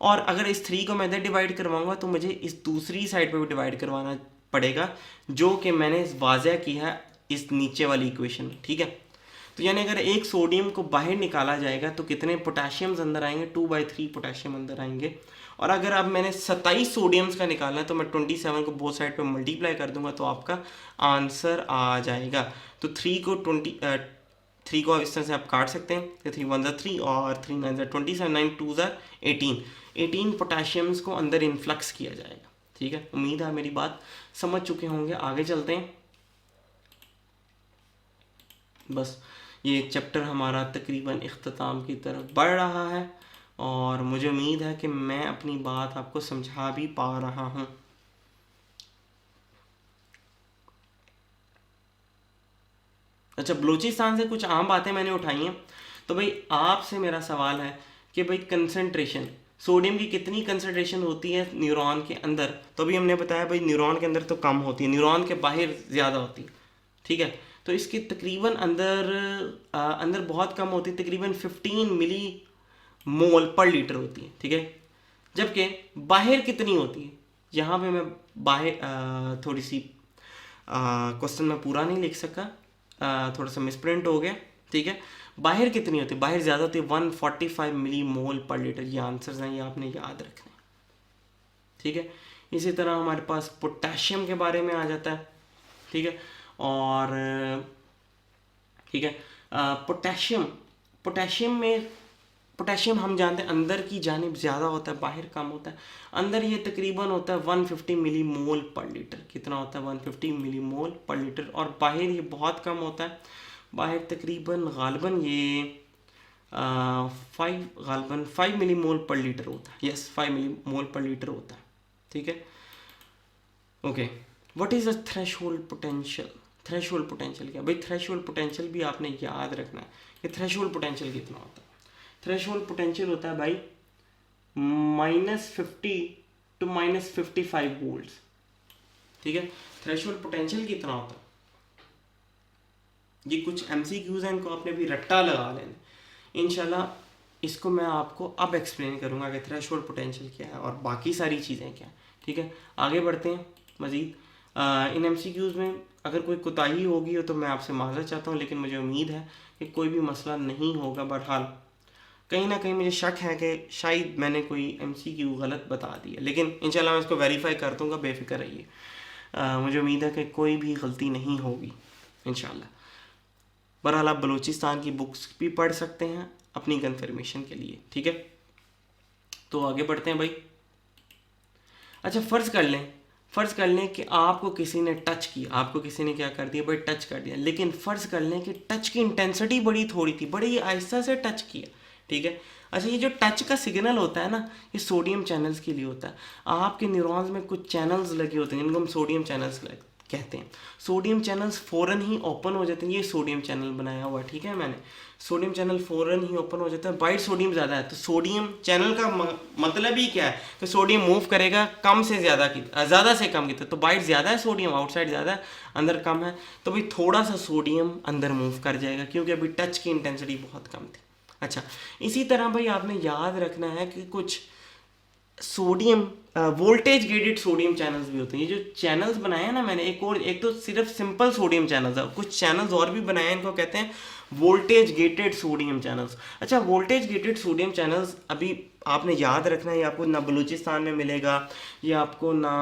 और अगर इस 3 को मैं इधर डिवाइड करवाऊंगा तो मुझे इस दूसरी साइड पे भी डिवाइड करवाना पड़ेगा, जो कि मैंने वाज़ह किया है इस नीचे वाली इक्वेशन में, ठीक है। तो यानी अगर एक सोडियम को बाहर निकाला जाएगा तो कितने पोटेशियम्स अंदर आएंगे, 2/3 पोटेशियम अंदर आएंगे। और अगर अब मैंने 27 सोडियम्स का निकालना है तो मैं 27 को बोथ साइड पे मल्टीप्लाई कर दूंगा तो आपका आंसर आ जाएगा। तो 3 को इस तरह से आप काट सकते हैं, 3 1 3 और 3 9 27, 9 2 18, 18 पोटेशियम्स को अंदर इन्फ्लक्स किया जाएगा, ठीक है। उम्मीद है मेरी बात समझ चुके होंगे। आगे चलते हैं। बस ये चैप्टर हमारा तकरीबन इख्तिताम की तरफ बढ़ रहा है और मुझे उम्मीद है कि मैं अपनी बात आपको समझा भी पा रहा हूँ। अच्छा, बलूचिस्तान से कुछ आम बातें मैंने उठाई हैं। तो भाई आपसे मेरा सवाल है कि भाई कंसंट्रेशन, सोडियम की कितनी कंसंट्रेशन होती है न्यूरॉन के अंदर। तो अभी हमने बताया भाई न्यूरॉन के अंदर तो कम होती है, न्यूरॉन के बाहर ज़्यादा होती है, ठीक है। तो इसकी तकरीबन अंदर बहुत कम होती है, तकरीबन 15 मिली मोल पर लीटर होती है, ठीक है। जबकि बाहर कितनी होती है, यहाँ पे मैं बाहर थोड़ी सी क्वेश्चन में पूरा नहीं लिख सका, थोड़ा सा मिसप्रिंट हो गया, ठीक है। बाहर कितनी होती है, बाहर ज़्यादा होती है 145 मिली मोल पर लीटर। ये आंसर्स हैं, ये आपने याद रखना है, ठीक है। इसी तरह हमारे पास पोटेशियम के बारे में आ जाता है, ठीक है। और ठीक है, पोटेशियम, पोटेशियम हम जानते हैं अंदर की जानिब ज़्यादा होता है, बाहर कम होता है। अंदर ये तकरीबन होता है 150 मिली मोल पर लीटर। कितना होता है, 150 मिली मोल पर लीटर। और बाहर ये बहुत कम होता है, बाहर तकरीबन गालबन ये 5 मिली मोल पर लीटर होता है। यस, 5 मिली मोल पर लीटर होता है, ठीक है। Okay, what is a threshold potential. Threshold potential क्या भाई, थ्रेशोल्ड पोटेंशियल भी आपने याद रखना है कि थ्रेशोल्ड पोटेंशियल कितना होता है। थ्रेशोल्ड पोटेंशियल होता है भाई -50 to -55 वोल्ट्स, ठीक है। थ्रेशोल्ड पोटेंशियल कितना होता है, ये कुछ MCQs हैं, इनको आपने भी रट्टा लगा लेना इंशाल्लाह। इसको मैं आपको अब एक्सप्लेन करूंगा कि थ्रेशोल्ड पोटेंशियल क्या है और बाकी सारी चीज़ें क्या है, ठीक है। आगे बढ़ते हैं मज़ीद। इन MCQs में अगर कोई कोताही होगी हो तो मैं आपसे माज़रत चाहता हूँ, लेकिन मुझे उम्मीद है कि कोई भी मसला नहीं होगा। बहरहाल कहीं ना कहीं मुझे शक है कि शायद मैंने कोई MCQ गलत बता दिया, लेकिन इंशाल्लाह मैं इसको वेरीफाई कर दूंगा, बेफिक्र रहिए। मुझे उम्मीद है कि कोई भी गलती नहीं होगी इंशाल्लाह। बहरहाल आप बलूचिस्तान की बुक्स भी पढ़ सकते हैं अपनी कंफर्मेशन के लिए, ठीक है। तो आगे बढ़ते हैं भाई। अच्छा, फ़र्ज़ कर लें कि आपको किसी ने टच किया, आपको किसी ने क्या कर दिया भाई, टच कर दिया। लेकिन फ़र्ज़ कर लें कि टच की इंटेंसिटी बड़ी थोड़ी थी, बड़ी आहिस्ता से टच किया, ठीक है। अच्छा, ये जो टच का सिग्नल होता है ना, ये सोडियम चैनल्स के लिए होता है। आपके न्यूरॉन्स में कुछ चैनल्स लगे होते हैं जिनको हम सोडियम चैनल्स कहते हैं। सोडियम चैनल्स फ़ौरन ही ओपन हो जाते हैं। ये सोडियम चैनल बनाया हुआ, ठीक है मैंने, सोडियम चैनल फ़ौरन ही ओपन हो जाता है। बाइट सोडियम ज़्यादा है तो सोडियम चैनल का मतलब ही क्या है कि सोडियम मूव करेगा कम से ज़्यादा की, ज़्यादा से कम की तरफ। तो बाइट ज़्यादा है, सोडियम आउटसाइड ज़्यादा है, अंदर कम है, तो भाई थोड़ा सा सोडियम अंदर मूव कर जाएगा क्योंकि अभी टच की इंटेंसिटी बहुत कम थी। अच्छा, इसी तरह भाई आपने याद रखना है कि कुछ sodium voltage gated sodium channels भी होते हैं। ये जो चैनल्स बनाए हैं ना मैंने, एक तो सिर्फ सिंपल सोडियम चैनल्स है, कुछ चैनल्स और भी बनाए हैं, इनको कहते हैं वोल्टेज गेटेड सोडियम चैनल्स। अच्छा, वोल्टेज गेटेड सोडियम चैनल्स अभी आपने याद रखना है, ये आपको ना बलूचिस्तान में मिलेगा, ये आपको ना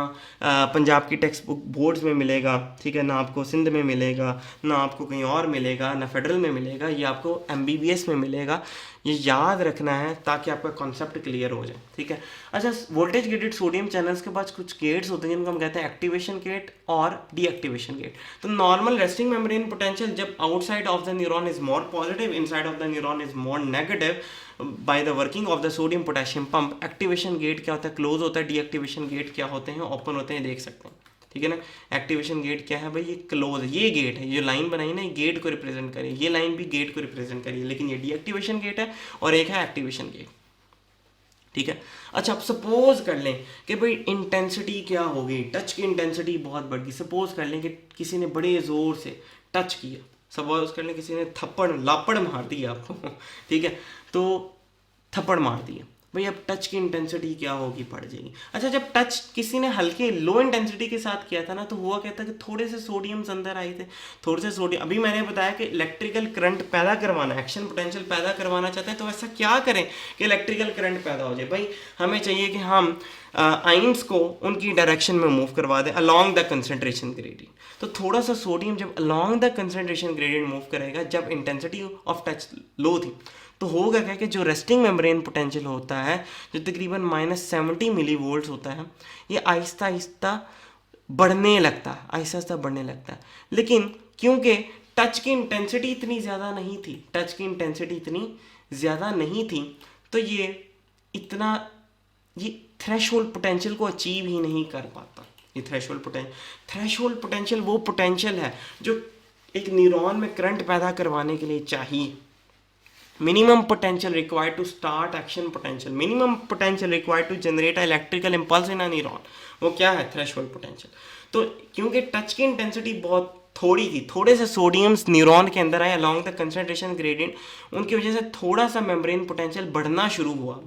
पंजाब की टेक्स्ट बुक बोर्ड्स में मिलेगा, ठीक है, ना आपको सिंध में मिलेगा, ना आपको कहीं और मिलेगा, ना फेडरल में मिलेगा, ये आपको MBBS में मिलेगा। ये याद रखना है ताकि आपका कॉन्सेप्ट क्लियर हो जाए, ठीक है। अच्छा, वोल्टेज गेटेड सोडियम चैनल्स के बाद कुछ गेट्स होते हैं जिनको हम कहते हैं एक्टिवेशन गेट और डीएक्टिवेशन गेट। तो नॉर्मल रेस्टिंग मेम्ब्रेन पोटेंशियल जब outside of the neuron is more positive, inside of the neuron is more negative by the working of the sodium potassium pump. Activation gate क्या होता है, close होता है। Deactivation gate क्या होते हैं, open होते हैं, देख सकते हैं, ठीक है ना। एक्टिवेशन गेट क्या है भाई, ये क्लोज है, ये गेट है, ये लाइन बनाई ना, ये गेट को रिप्रेजेंट करिए, ये लाइन भी गेट को रिप्रेजेंट करिए, लेकिन ये डीएक्टिवेशन गेट है और एक है एक्टिवेशन गेट, ठीक है। अच्छा, अब सपोज कर लें कि भाई इंटेंसिटी क्या होगी, टच की इंटेंसिटी बहुत बढ़ गई। सपोज कर लें कि किसी ने बड़े ज़ोर से टच किया, सपोज कर लें किसी ने थप्पड़ लापड़ मार दिया आपको ठीक है, तो थप्पड़ मार दिया भाई, अब टच की इंटेंसिटी क्या होगी, बढ़ जाएगी। अच्छा, जब टच किसी ने हल्के लो इंटेंसिटी के साथ किया था ना, तो हुआ कहता कि थोड़े से सोडियम्स अंदर आए थे, थोड़े से सोडियम। अभी मैंने बताया कि इलेक्ट्रिकल करंट पैदा करवाना, एक्शन पोटेंशियल पैदा करवाना चाहते हैं, तो ऐसा क्या करें कि इलेक्ट्रिकल करंट पैदा हो जाए। भाई हमें चाहिए कि हम आइंस को उनकी डायरेक्शन में मूव करवा दें अलॉन्ग द कंसंट्रेशन ग्रेडियंट। तो थोड़ा सा सोडियम जब along the concentration gradient move करेगा, जब इंटेंसिटी ऑफ टच लो थी, तो होगा क्या कि जो रेस्टिंग मेम्ब्रेन पोटेंशियल होता है, जो तकरीबन -70 मिली वोल्ट्स होता है, ये आहिस्ता आहिस्ता बढ़ने लगता है, आहिस्ता आहिस्ता बढ़ने लगता है। लेकिन क्योंकि टच की इंटेंसिटी इतनी ज़्यादा नहीं थी, टच की इंटेंसिटी इतनी ज़्यादा नहीं थी, तो ये इतना, ये थ्रेशोल्ड पोटेंशियल को अचीव ही नहीं कर पाता। ये थ्रेशोल्ड पोटेंशियल वो पोटेंशियल है जो एक न्यूरॉन में करंट पैदा करवाने के लिए चाहिए। minimum potential required to start action potential, minimum potential required to generate an electrical impulse in a neuron, वो क्या है, थ्रेशोल्ड पोटेंशियल। तो क्योंकि टच की इंटेंसिटी बहुत थोड़ी थी, थोड़े से सोडियम्स न्यूरॉन के अंदर आए अलॉन्ग द कंसंट्रेशन ग्रेडियंट, उनकी वजह से थोड़ा सा मेम्ब्रेन पोटेंशियल बढ़ना शुरू हुआ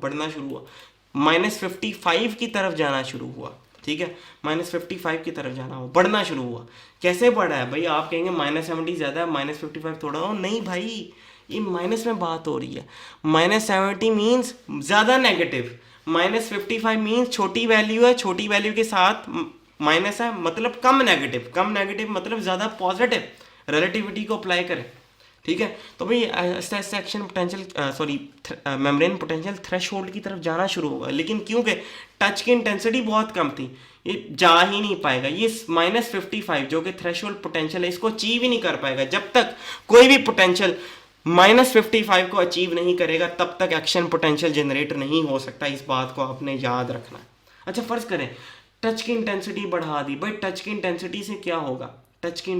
-55 की तरफ जाना शुरू हुआ, ठीक है, -55 की तरफ जाना हुआ, बढ़ना शुरू हुआ। कैसे बढ़ा है भाई, आप कहेंगे -70 ज़्यादा है, -55 थोड़ा हो, नहीं भाई, ये माइनस में बात हो रही है। -70 मीन्स ज़्यादा नेगेटिव, -55 मीन्स छोटी वैल्यू है, छोटी वैल्यू के साथ माइनस है, मतलब कम नेगेटिव, कम नेगेटिव मतलब ज़्यादा पॉजिटिव। रिलेटिविटी को अप्लाई करें, ठीक है। तो भाई ऐसा action potential membrane potential threshold की तरफ जाना शुरू होगा, लेकिन क्योंकि टच की इंटेंसिटी बहुत कम थी, ये जा ही नहीं पाएगा। ये -55 जो कि थ्रेशोल्ड पोटेंशियल है, इसको अचीव ही नहीं कर पाएगा। जब तक कोई भी पोटेंशियल -55 को अचीव नहीं करेगा, तब तक एक्शन पोटेंशियल जनरेट नहीं हो सकता। इस बात को आपने याद रखना है। अच्छा, फर्ज करें टच की इंटेंसिटी बढ़ा दी, भाई टच की इंटेंसिटी से क्या होगा, टच की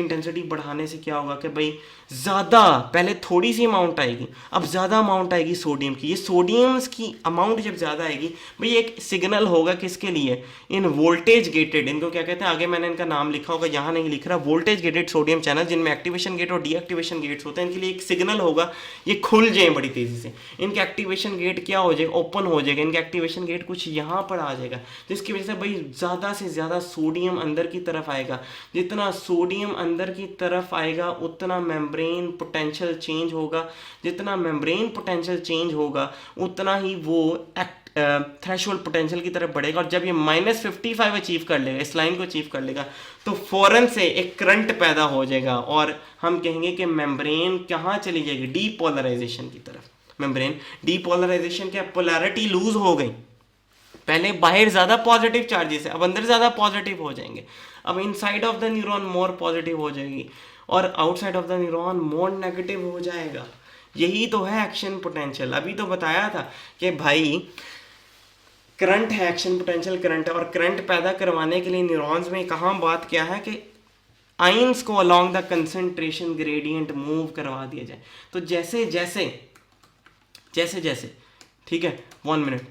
इंटेंसिटी बढ़ाने से क्या होगा कि भाई ज़्यादा, पहले थोड़ी सी अमाउंट आएगी, अब ज़्यादा अमाउंट आएगी सोडियम की। ये सोडियम्स की अमाउंट जब ज़्यादा आएगी, भाई एक सिग्नल होगा किसके लिए, इन वोल्टेज गेटेड, इनको क्या कहते हैं, आगे मैंने इनका नाम लिखा होगा, यहाँ नहीं लिख रहा, वोल्टेज गेटेड सोडियम चैनल, जिनमें एक्टिवेशन गेट और डीएक्टिवेशन गेट्स होते हैं, इनके लिए एक सिग्नल होगा, ये खुल जाए बड़ी तेज़ी से। इनके एक्टिवेशन गेट क्या हो जाएगा, ओपन हो जाएगा, इनका एक्टिवेशन गेट कुछ यहाँ पर आ जाएगा, जिसकी वजह से भाई ज़्यादा से ज़्यादा सोडियम अंदर की तरफ आएगा। जितना सोडियम अंदर की तरफ आएगा, उतना मेम्ब्रेन पोटेंशियल चेंज होगा, जितना मेम्ब्रेन पोटेंशियल चेंज होगा, उतना ही वो थ्रेशोल्ड पोटेंशियल की तरफ बढ़ेगा। और जब ये -55 अचीव कर लेगा, इस लाइन को अचीव कर लेगा, तो फौरन से एक करंट पैदा हो जाएगा, और हम कहेंगे कि मेम्ब्रेन कहाँ चली जाएगी, डीपोलराइजेशन की तरफ। मेम्ब्रेन डीपोलराइजेशन क्या, पोलैरिटी लूज हो गई। पहले बाहर ज़्यादा पॉजिटिव चार्जेस है, अब अंदर ज़्यादा पॉजिटिव हो जाएंगे। अब inside of the neuron more positive हो जाएगी, और outside of the neuron more negative हो जाएगा। यही तो है एक्शन पोटेंशियल। अभी तो बताया था कि भाई करंट है, एक्शन पोटेंशियल करंट है, और करंट पैदा करवाने के लिए न्यूरॉन्स में कहाँ बात क्या है कि आइंस को along the concentration gradient move करवा दिया जाए। तो जैसे जैसे ठीक है, 1 मिनट,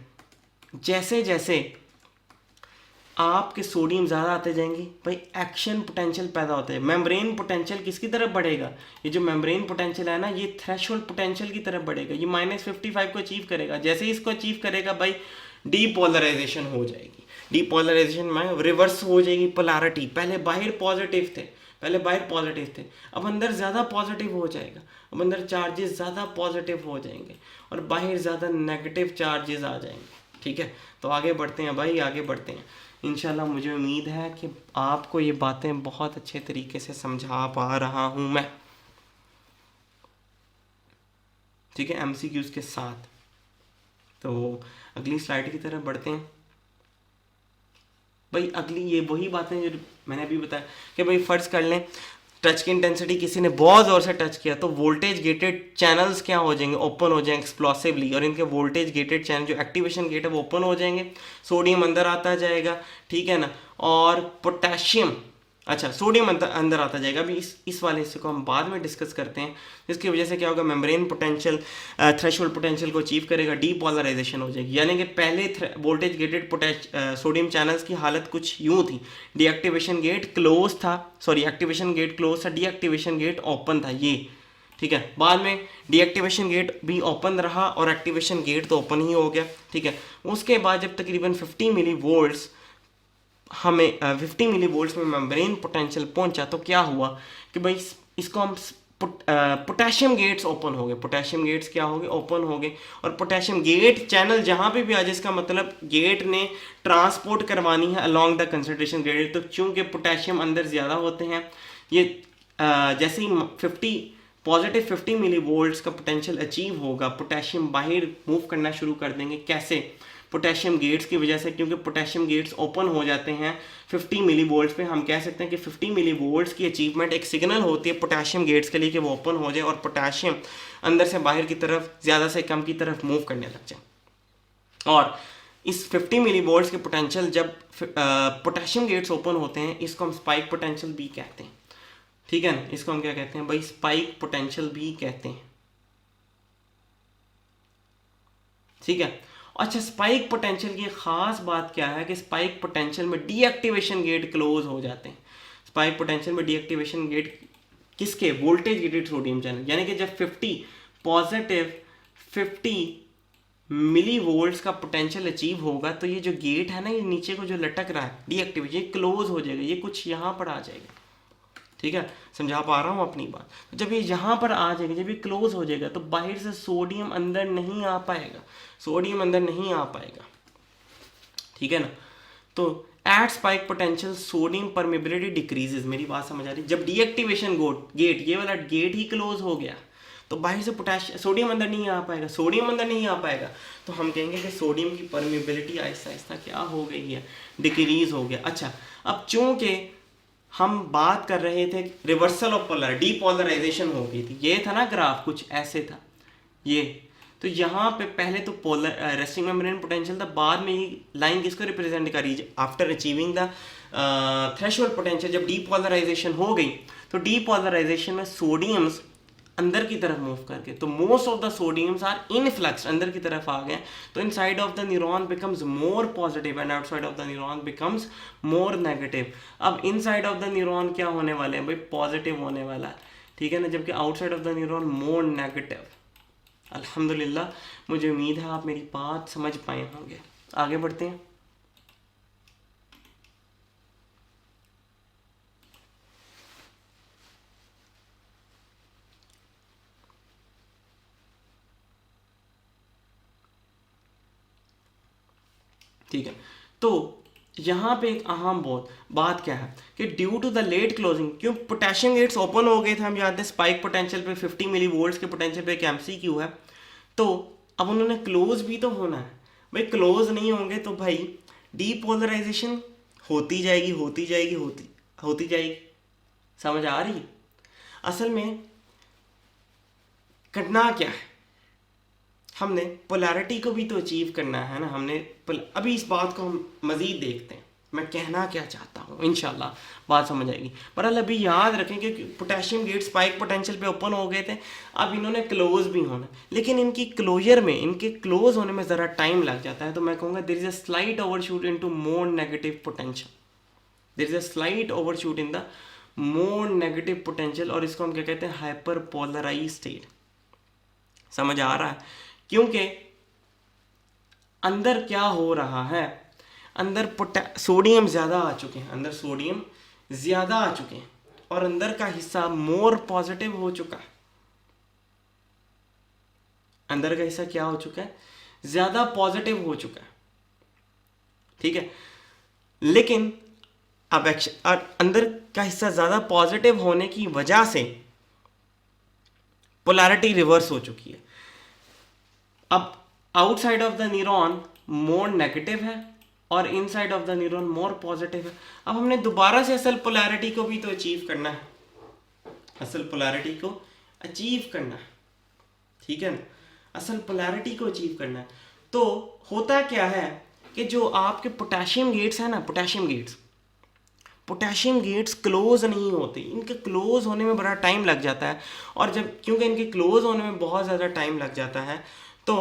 जैसे जैसे आपके सोडियम ज़्यादा आते जाएंगे, भाई एक्शन पोटेंशियल पैदा होता है। मेम्ब्रेन पोटेंशियल किसकी तरफ बढ़ेगा, ये जो मेम्ब्रेन पोटेंशियल है ना, ये थ्रेशोल्ड पोटेंशियल की तरफ बढ़ेगा। ये -55 को अचीव करेगा। जैसे ही इसको अचीव करेगा, भाई डीपोलराइजेशन हो जाएगी। डीपोलराइजेशन में रिवर्स हो जाएगी पोलैरिटी। पहले बाहर पॉजिटिव थे, अब अंदर ज़्यादा पॉजिटिव हो जाएगा, अब अंदर चार्जेस ज़्यादा पॉजिटिव हो जाएंगे, और बाहर ज़्यादा नेगेटिव चार्जेस आ जाएंगे, ठीक है। तो आगे बढ़ते हैं भाई, आगे बढ़ते हैं। इंशाल्लाह मुझे उम्मीद है कि आपको ये बातें बहुत अच्छे तरीके से समझा पा रहा हूँ मैं, ठीक है, MCQs के साथ। तो अगली स्लाइड की तरफ बढ़ते हैं। भाई अगली ये वही बातें जो मैंने अभी बताया कि भाई फ़र्ज़ कर लें टच की इंटेंसिटी किसी ने बहुत ज़ोर से टच किया तो वोल्टेज गेटेड चैनल्स क्या हो जाएंगे, ओपन हो जाएंगे एक्सप्लोसिवली, और इनके वोल्टेज गेटेड चैनल जो एक्टिवेशन गेट है वो ओपन हो जाएंगे, सोडियम अंदर आता जाएगा, ठीक है ना। और पोटेशियम, अच्छा सोडियम अंदर आता जाएगा। अभी इस वाले हिस्से को हम बाद में डिस्कस करते हैं, जिसकी वजह से क्या होगा, मेम्ब्रेन पोटेंशियल थ्रेशोल्ड पोटेंशियल को अचीव करेगा, डीपोलराइजेशन हो जाएगी। यानी कि पहले वोल्टेज गेटेड सोडियम चैनल्स की हालत कुछ यूं थी, डीएक्टिवेशन गेट क्लोज था, सॉरी एक्टिवेशन गेट क्लोज था, डीएक्टिवेशन गेट ओपन था, ये ठीक है। बाद में डीएक्टिवेशन गेट भी ओपन रहा और एक्टिवेशन गेट तो ओपन ही हो गया, ठीक है। उसके बाद जब तकरीबन 50 मिली वोल्ट्स हमें 50 मिली वोल्ट्स में मेम्ब्रेन पोटेंशियल पहुंचा तो क्या हुआ कि भाई इसको हम पोटेशियम गेट्स ओपन हो गए, पोटेशियम गेट्स क्या हो गए, ओपन हो गए। और पोटेशियम गेट चैनल जहां पे भी आ जाए, इसका मतलब गेट ने ट्रांसपोर्ट करवानी है अलोंग द कंसंट्रेशन ग्रेडियंट। तो चूंकि पोटेशियम अंदर ज़्यादा होते हैं, ये जैसे ही 50 मिली वोल्ट्स का पोटेंशियल अचीव होगा, पोटेशियम बाहर मूव करना शुरू कर देंगे। कैसे? पोटेशियम गेट्स की वजह से, क्योंकि पोटेशियम गेट्स ओपन हो जाते हैं 50 मिली वोल्ट्स पे। हम कह सकते हैं कि 50 मिली वोल्ट्स की अचीवमेंट एक सिग्नल होती है पोटेशियम गेट्स के लिए कि वो ओपन हो जाए और पोटेशियम अंदर से बाहर की तरफ, ज़्यादा से कम की तरफ मूव करने लग जाए। और इस 50 मिली वोल्ट्स के पोटेंशियल जब पोटेशियम गेट्स ओपन होते हैं, इसको हम स्पाइक पोटेंशियल भी कहते हैं, ठीक है ना। इसको हम क्या कहते हैं भाई, स्पाइक पोटेंशियल भी कहते हैं, ठीक है। अच्छा, स्पाइक पोटेंशियल की खास बात क्या है कि स्पाइक पोटेंशियल में डीएक्टिवेशन गेट क्लोज हो जाते हैं। स्पाइक पोटेंशियल में डीएक्टिवेशन गेट किसके, वोल्टेज गेटेड सोडियम चैनल। यानी कि जब 50 मिली वोल्ट्स का पोटेंशियल अचीव होगा तो ये जो गेट है ना, ये नीचे को जो लटक रहा है डीएक्टिवेशन, ये क्लोज हो जाएगा, ये कुछ यहाँ पर आ जाएगा, ठीक है। समझा पा रहा हूँ अपनी बात। तो जब ये यहाँ पर आ जाएगा, जब ये क्लोज हो जाएगा, तो बाहर से सोडियम अंदर नहीं आ पाएगा, सोडियम अंदर नहीं आ पाएगा, ठीक है ना। तो at spike potential sodium permeability decreases. मेरी बात समझ आ रही? जब डीएक्टिवेशन गेट, ये वाला गेट ही क्लोज हो गया, तो बाहर से सोडियम अंदर नहीं आ पाएगा, सोडियम अंदर नहीं आ पाएगा, तो हम कहेंगे कि सोडियम की परमेबिलिटी आहिस्ता आहिस्ता क्या हो गई है, डिक्रीज हो गया। अच्छा, अब चूंकि हम बात कर रहे थे रिवर्सल ऑफ पोलर, डीपोलराइजेशन हो गई थी, ये था ना ग्राफ, कुछ ऐसे था ये। तो यहाँ पे पहले तो पोलर रेस्टिंग मेम्ब्रेन पोटेंशियल था, बाद में ये लाइन किसको रिप्रेजेंट करी, after achieving the threshold potential जब डीपोलराइजेशन हो गई, तो डीपोलराइजेशन में सोडियम्स अंदर की तरफ मूव करके, तो most of the sodiums are influx, अंदर की तरफ आ गए। तो inside of the neuron becomes more positive and outside of the neuron becomes more negative. अब इनसाइड ऑफ द न्यूरॉन क्या होने वाले हैं भाई, पॉजिटिव होने वाला है, ठीक है ना, जबकि outside of the neuron more negative. अल्हम्दुलिल्लाह, मुझे उम्मीद है आप मेरी बात समझ पाए होंगे। आगे बढ़ते हैं। ठीक है, तो यहाँ पे एक अहम बात क्या है कि due to the late closing, क्यों पोटेशियम गेट्स ओपन हो गए थे, हम याद है स्पाइक पोटेंशियल पे 50 मिली वोल्ट्स के पोटेंशियल पे एक एमसीक्यू है, तो अब उन्होंने क्लोज भी तो होना है भाई। क्लोज नहीं होंगे तो भाई डीपोलराइजेशन होती जाएगी, होती जाएगी, होती जाएगी। समझ आ रही है? असल में करना क्या है, हमने पोलैरिटी को भी तो अचीव करना है ना। अभी इस बात को हम मज़ीद देखते हैं, मैं कहना क्या चाहता हूँ, इंशाल्लाह बात समझ आएगी। पर अभी याद रखें कि पोटेशियम गेट स्पाइक पोटेंशियल पे ओपन हो गए थे, अब इन्होंने क्लोज भी होना, लेकिन इनकी क्लोजर में, इनके क्लोज होने में ज़रा टाइम लग जाता है। तो मैं कहूँगा there is a slight overshoot into more negative potential, there is a slight overshoot in the more negative potential, और इसको हम क्या कहते हैं, हाइपर पोलराइज स्टेट। समझ आ रहा है? क्योंकि अंदर क्या हो रहा है, अंदर सोडियम ज़्यादा आ चुके हैं, अंदर सोडियम ज़्यादा आ चुके हैं, और अंदर का हिस्सा मोर पॉजिटिव हो चुका है। अंदर का हिस्सा क्या हो चुका है, ज़्यादा पॉजिटिव हो चुका है, ठीक है। लेकिन अब अंदर का हिस्सा ज़्यादा पॉजिटिव होने की वजह से पोलैरिटी रिवर्स हो चुकी है। अब outside of the neuron more negative है और inside of the neuron more positive है। अब हमने दोबारा से असल पोलैरिटी को भी तो अचीव करना है, असल पोलैरिटी को अचीव करना है, ठीक है ना, असल पोलैरिटी को अचीव करना है। तो होता क्या है कि जो आपके पोटेशियम गेट्स है ना, पोटेशियम गेट्स क्लोज नहीं होते, इनके क्लोज होने में बड़ा टाइम लग जाता है। और जब क्योंकि इनके क्लोज होने में बहुत ज़्यादा टाइम लग जाता है तो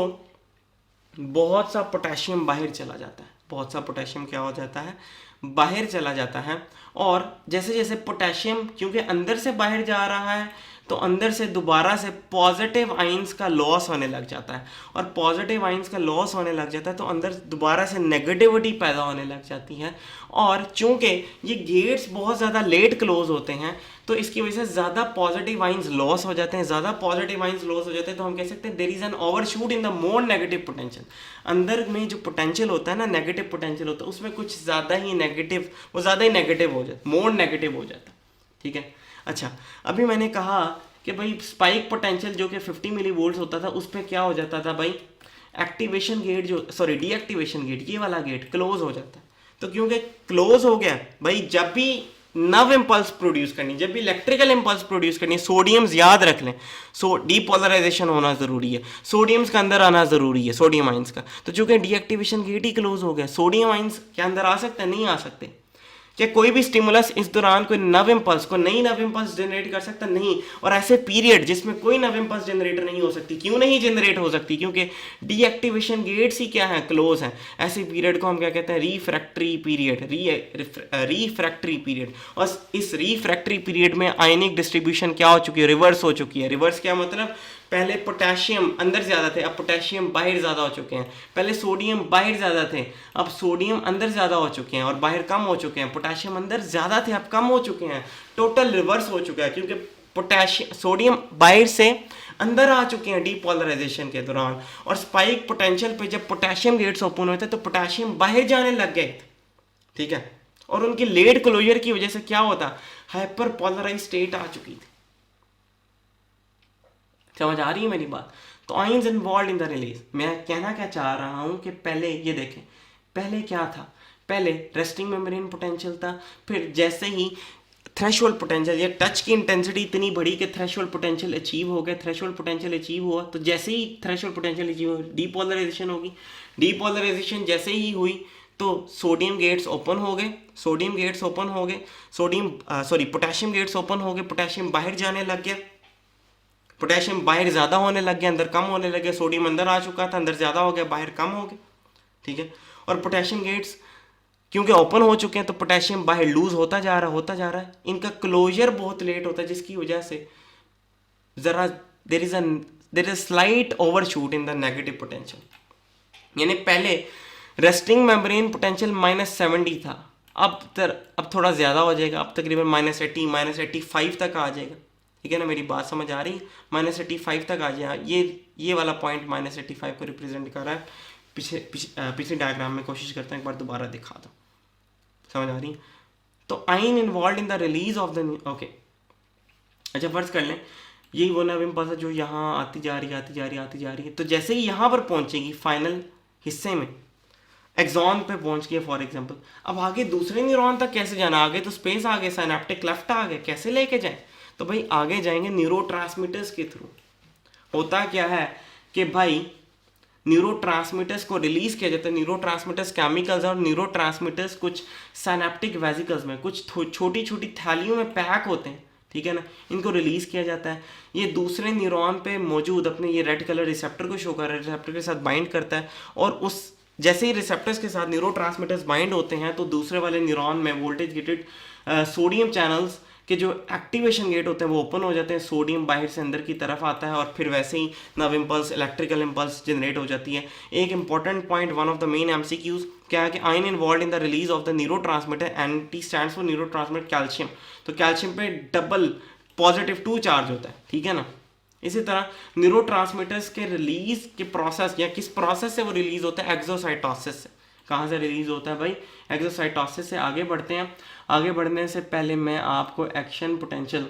बहुत सा पोटेशियम बाहर चला जाता है, बहुत सा पोटेशियम क्या हो जाता है, बाहर चला जाता है। और जैसे जैसे पोटेशियम क्योंकि अंदर से बाहर जा रहा है तो अंदर से दोबारा से पॉजिटिव आइंस का लॉस होने लग जाता है, और पॉजिटिव आइंस का लॉस होने लग जाता है तो अंदर दोबारा से नेगेटिविटी पैदा होने लग जाती है। और चूंकि ये गेट्स बहुत ज़्यादा लेट क्लोज होते हैं तो इसकी वजह से ज़्यादा पॉजिटिव आइंस लॉस हो जाते हैं, ज़्यादा पॉजिटिव आइंस लॉस हो जाते हैं तो हम कह सकते हैं there is an overshoot in the more negative potential. अंदर में जो पोटेंशियल होता है ना, नेगेटिव पोटेंशियल होता है, उसमें कुछ ज़्यादा ही नेगेटिव, वो ज़्यादा ही नेगेटिव हो जाता, मोर नेगेटिव हो जाता, ठीक है। अच्छा, अभी मैंने कहा कि भाई स्पाइक पोटेंशियल जो कि 50 मिली वोल्ट होता था उस पर क्या हो जाता था भाई, एक्टिवेशन गेट जो सॉरी डीएक्टिवेशन गेट, ये वाला गेट क्लोज हो जाता है। तो क्योंकि क्लोज हो गया भाई, जब भी नव इम्पल्स प्रोड्यूस करनी, जब भी इलेक्ट्रिकल इम्पल्स प्रोड्यूस करनी, सोडियम्स याद रख लें, सो डीपोलराइजेशन होना ज़रूरी है, सोडियम्स का अंदर आना ज़रूरी है, सोडियम आइंस का। तो चूंकि डीएक्टिवेशन गेट ही क्लोज हो गया, सोडियम आइंस के अंदर आ सकते हैं, नहीं आ सकते। क्या कोई भी स्टिमुलस इस दौरान कोई नव इम्पल्स को नई नव इम्पल्स जनरेट कर सकता, नहीं। और ऐसे पीरियड जिसमें कोई नव इम्पल्स जनरेट नहीं हो सकती, क्यों नहीं जनरेट हो सकती, क्योंकि डीएक्टिवेशन गेट्स ही क्या है, क्लोज हैं। ऐसे पीरियड को हम क्या कहते हैं, रिफ्रैक्टरी पीरियड, रिफ्रैक्टरी पीरियड। और इस रिफ्रैक्टरी पीरियड में आयनिक डिस्ट्रीब्यूशन क्या हो चुकी है, रिवर्स हो चुकी है। रिवर्स क्या मतलब, पहले पोटेशियम अंदर ज़्यादा थे, अब पोटेशियम बाहर ज़्यादा हो चुके हैं। पहले सोडियम बाहर ज़्यादा थे, अब सोडियम अंदर ज़्यादा हो चुके हैं और बाहर कम हो चुके हैं। पोटेशियम अंदर ज़्यादा थे, अब कम हो चुके हैं। टोटल रिवर्स हो चुका है, क्योंकि पोटेशियम सोडियम बाहर से अंदर आ चुके हैं डीपोलराइजेशन के दौरान। और स्पाइक पोटेंशियल पे जब पोटेशियम गेट्स ओपन हुए थे तो पोटेशियम बाहर जाने लग गए, ठीक है। और उनकी लेट क्लोजर की वजह से क्या होता, हाइपर पोलराइज स्टेट आ चुकी थी। समझ आ रही है मेरी बात। तो ions involve in the release, मैं कहना क्या चाह रहा हूं कि पहले ये देखें, पहले क्या था, पहले रेस्टिंग मेम्ब्रेन पोटेंशियल था, फिर जैसे ही थ्रेशोल्ड पोटेंशियल या टच की इंटेंसिटी इतनी बढ़ी कि थ्रेशोल्ड पोटेंशियल अचीव हो गया, थ्रेशोल्ड पोटेंशियल अचीव हुआ तो जैसे ही थ्रेशोल्ड पोटेंशियल अचीव हो डीपोलराइजेशन होगी। डीपोलराइजेशन जैसे ही हुई तो सोडियम गेट्स ओपन हो गए, सोडियम गेट्स ओपन हो गए, sodium sorry potassium gates open हो गए, पोटेशियम बाहर जाने लग गया, पोटेशियम बाहर ज़्यादा होने लग गया, अंदर कम होने लग गया। सोडियम अंदर आ चुका था, अंदर ज़्यादा हो गया, बाहर कम हो गया, ठीक है। और पोटेशियम गेट्स क्योंकि ओपन हो चुके हैं तो पोटेशियम बाहर लूज होता जा रहा है। इनका क्लोजर बहुत लेट होता है, जिसकी वजह से ज़रा there is slight overshoot in the negative potential. यानी पहले रेस्टिंग मेम्ब्रेन पोटेंशियल -70 था, अब थोड़ा ज़्यादा हो जाएगा, अब तकरीबन -80 -85 तक आ जाएगा, ठीक है ना। मेरी बात समझ आ रही, -85 तक आ जाए। ये वाला पॉइंट -85 को रिप्रेजेंट कर रहा है। पिछले डायग्राम में कोशिश करते हैं एक बार दोबारा दिखा दो, समझ आ रही। तो आइन involve in the release of the okay. अच्छा, फर्ज कर लें यही वो नव इम्पल्स है जो यहाँ आती जा रही है, तो जैसे ही यहाँ पर पहुँचेगी फाइनल हिस्से में, एक्सॉन पे पहुंच गए फॉर एग्जांपल, अब आगे दूसरे न्यूरॉन तक कैसे जाना, आगे तो स्पेस आ गए, साइनेप्टिक क्लेफ्ट आ गए, कैसे लेके जाएं, तो भाई आगे जाएंगे न्यूरोट्रांसमीटर्स के थ्रू। होता क्या है कि भाई न्यूरोट्रांसमीटर्स को रिलीज किया जाता है, न्यूरोट्रांसमीटर्स केमिकल्स और न्यूरोट्रांसमीटर्स कुछ साइनेप्टिक वेसिकल्स में, कुछ छोटी छोटी थैलियों में पैक होते हैं, ठीक है ना, इनको रिलीज किया जाता है। ये दूसरे न्यूरॉन पे मौजूद अपने ये रेड कलर रिसेप्टर को शो कर रहा है, रिसेप्टर के साथ बाइंड करता है, और उस जैसे ही रिसेप्टर्स के साथ न्यूरोट्रांसमीटर्स बाइंड होते हैं तो दूसरे वाले न्यूरॉन में वोल्टेज गेटेड सोडियम चैनल्स के जो एक्टिवेशन गेट होते हैं वो ओपन हो जाते हैं, सोडियम बाहर से अंदर की तरफ आता है और फिर वैसे ही नव इम्पल्स, इलेक्ट्रिकल इम्पल्स जनरेट हो जाती है। एक important point, one of the main MCQs क्या है कि आइन involve in the release of the neurotransmitter, anti stands for neurotransmitter calcium. तो कैल्शियम पे डबल +2 चार्ज होता है, ठीक है ना। इसी तरह न्यूरोट्रांसमीटर्स के रिलीज के प्रोसेस या किस प्रोसेस से वो रिलीज होता है, एक्सोसाइटोसिस से। कहाँ से रिलीज होता है भाई, एक्सोसाइटोसिस से। आगे बढ़ते हैं, आगे बढ़ने से पहले मैं आपको एक्शन पोटेंशियल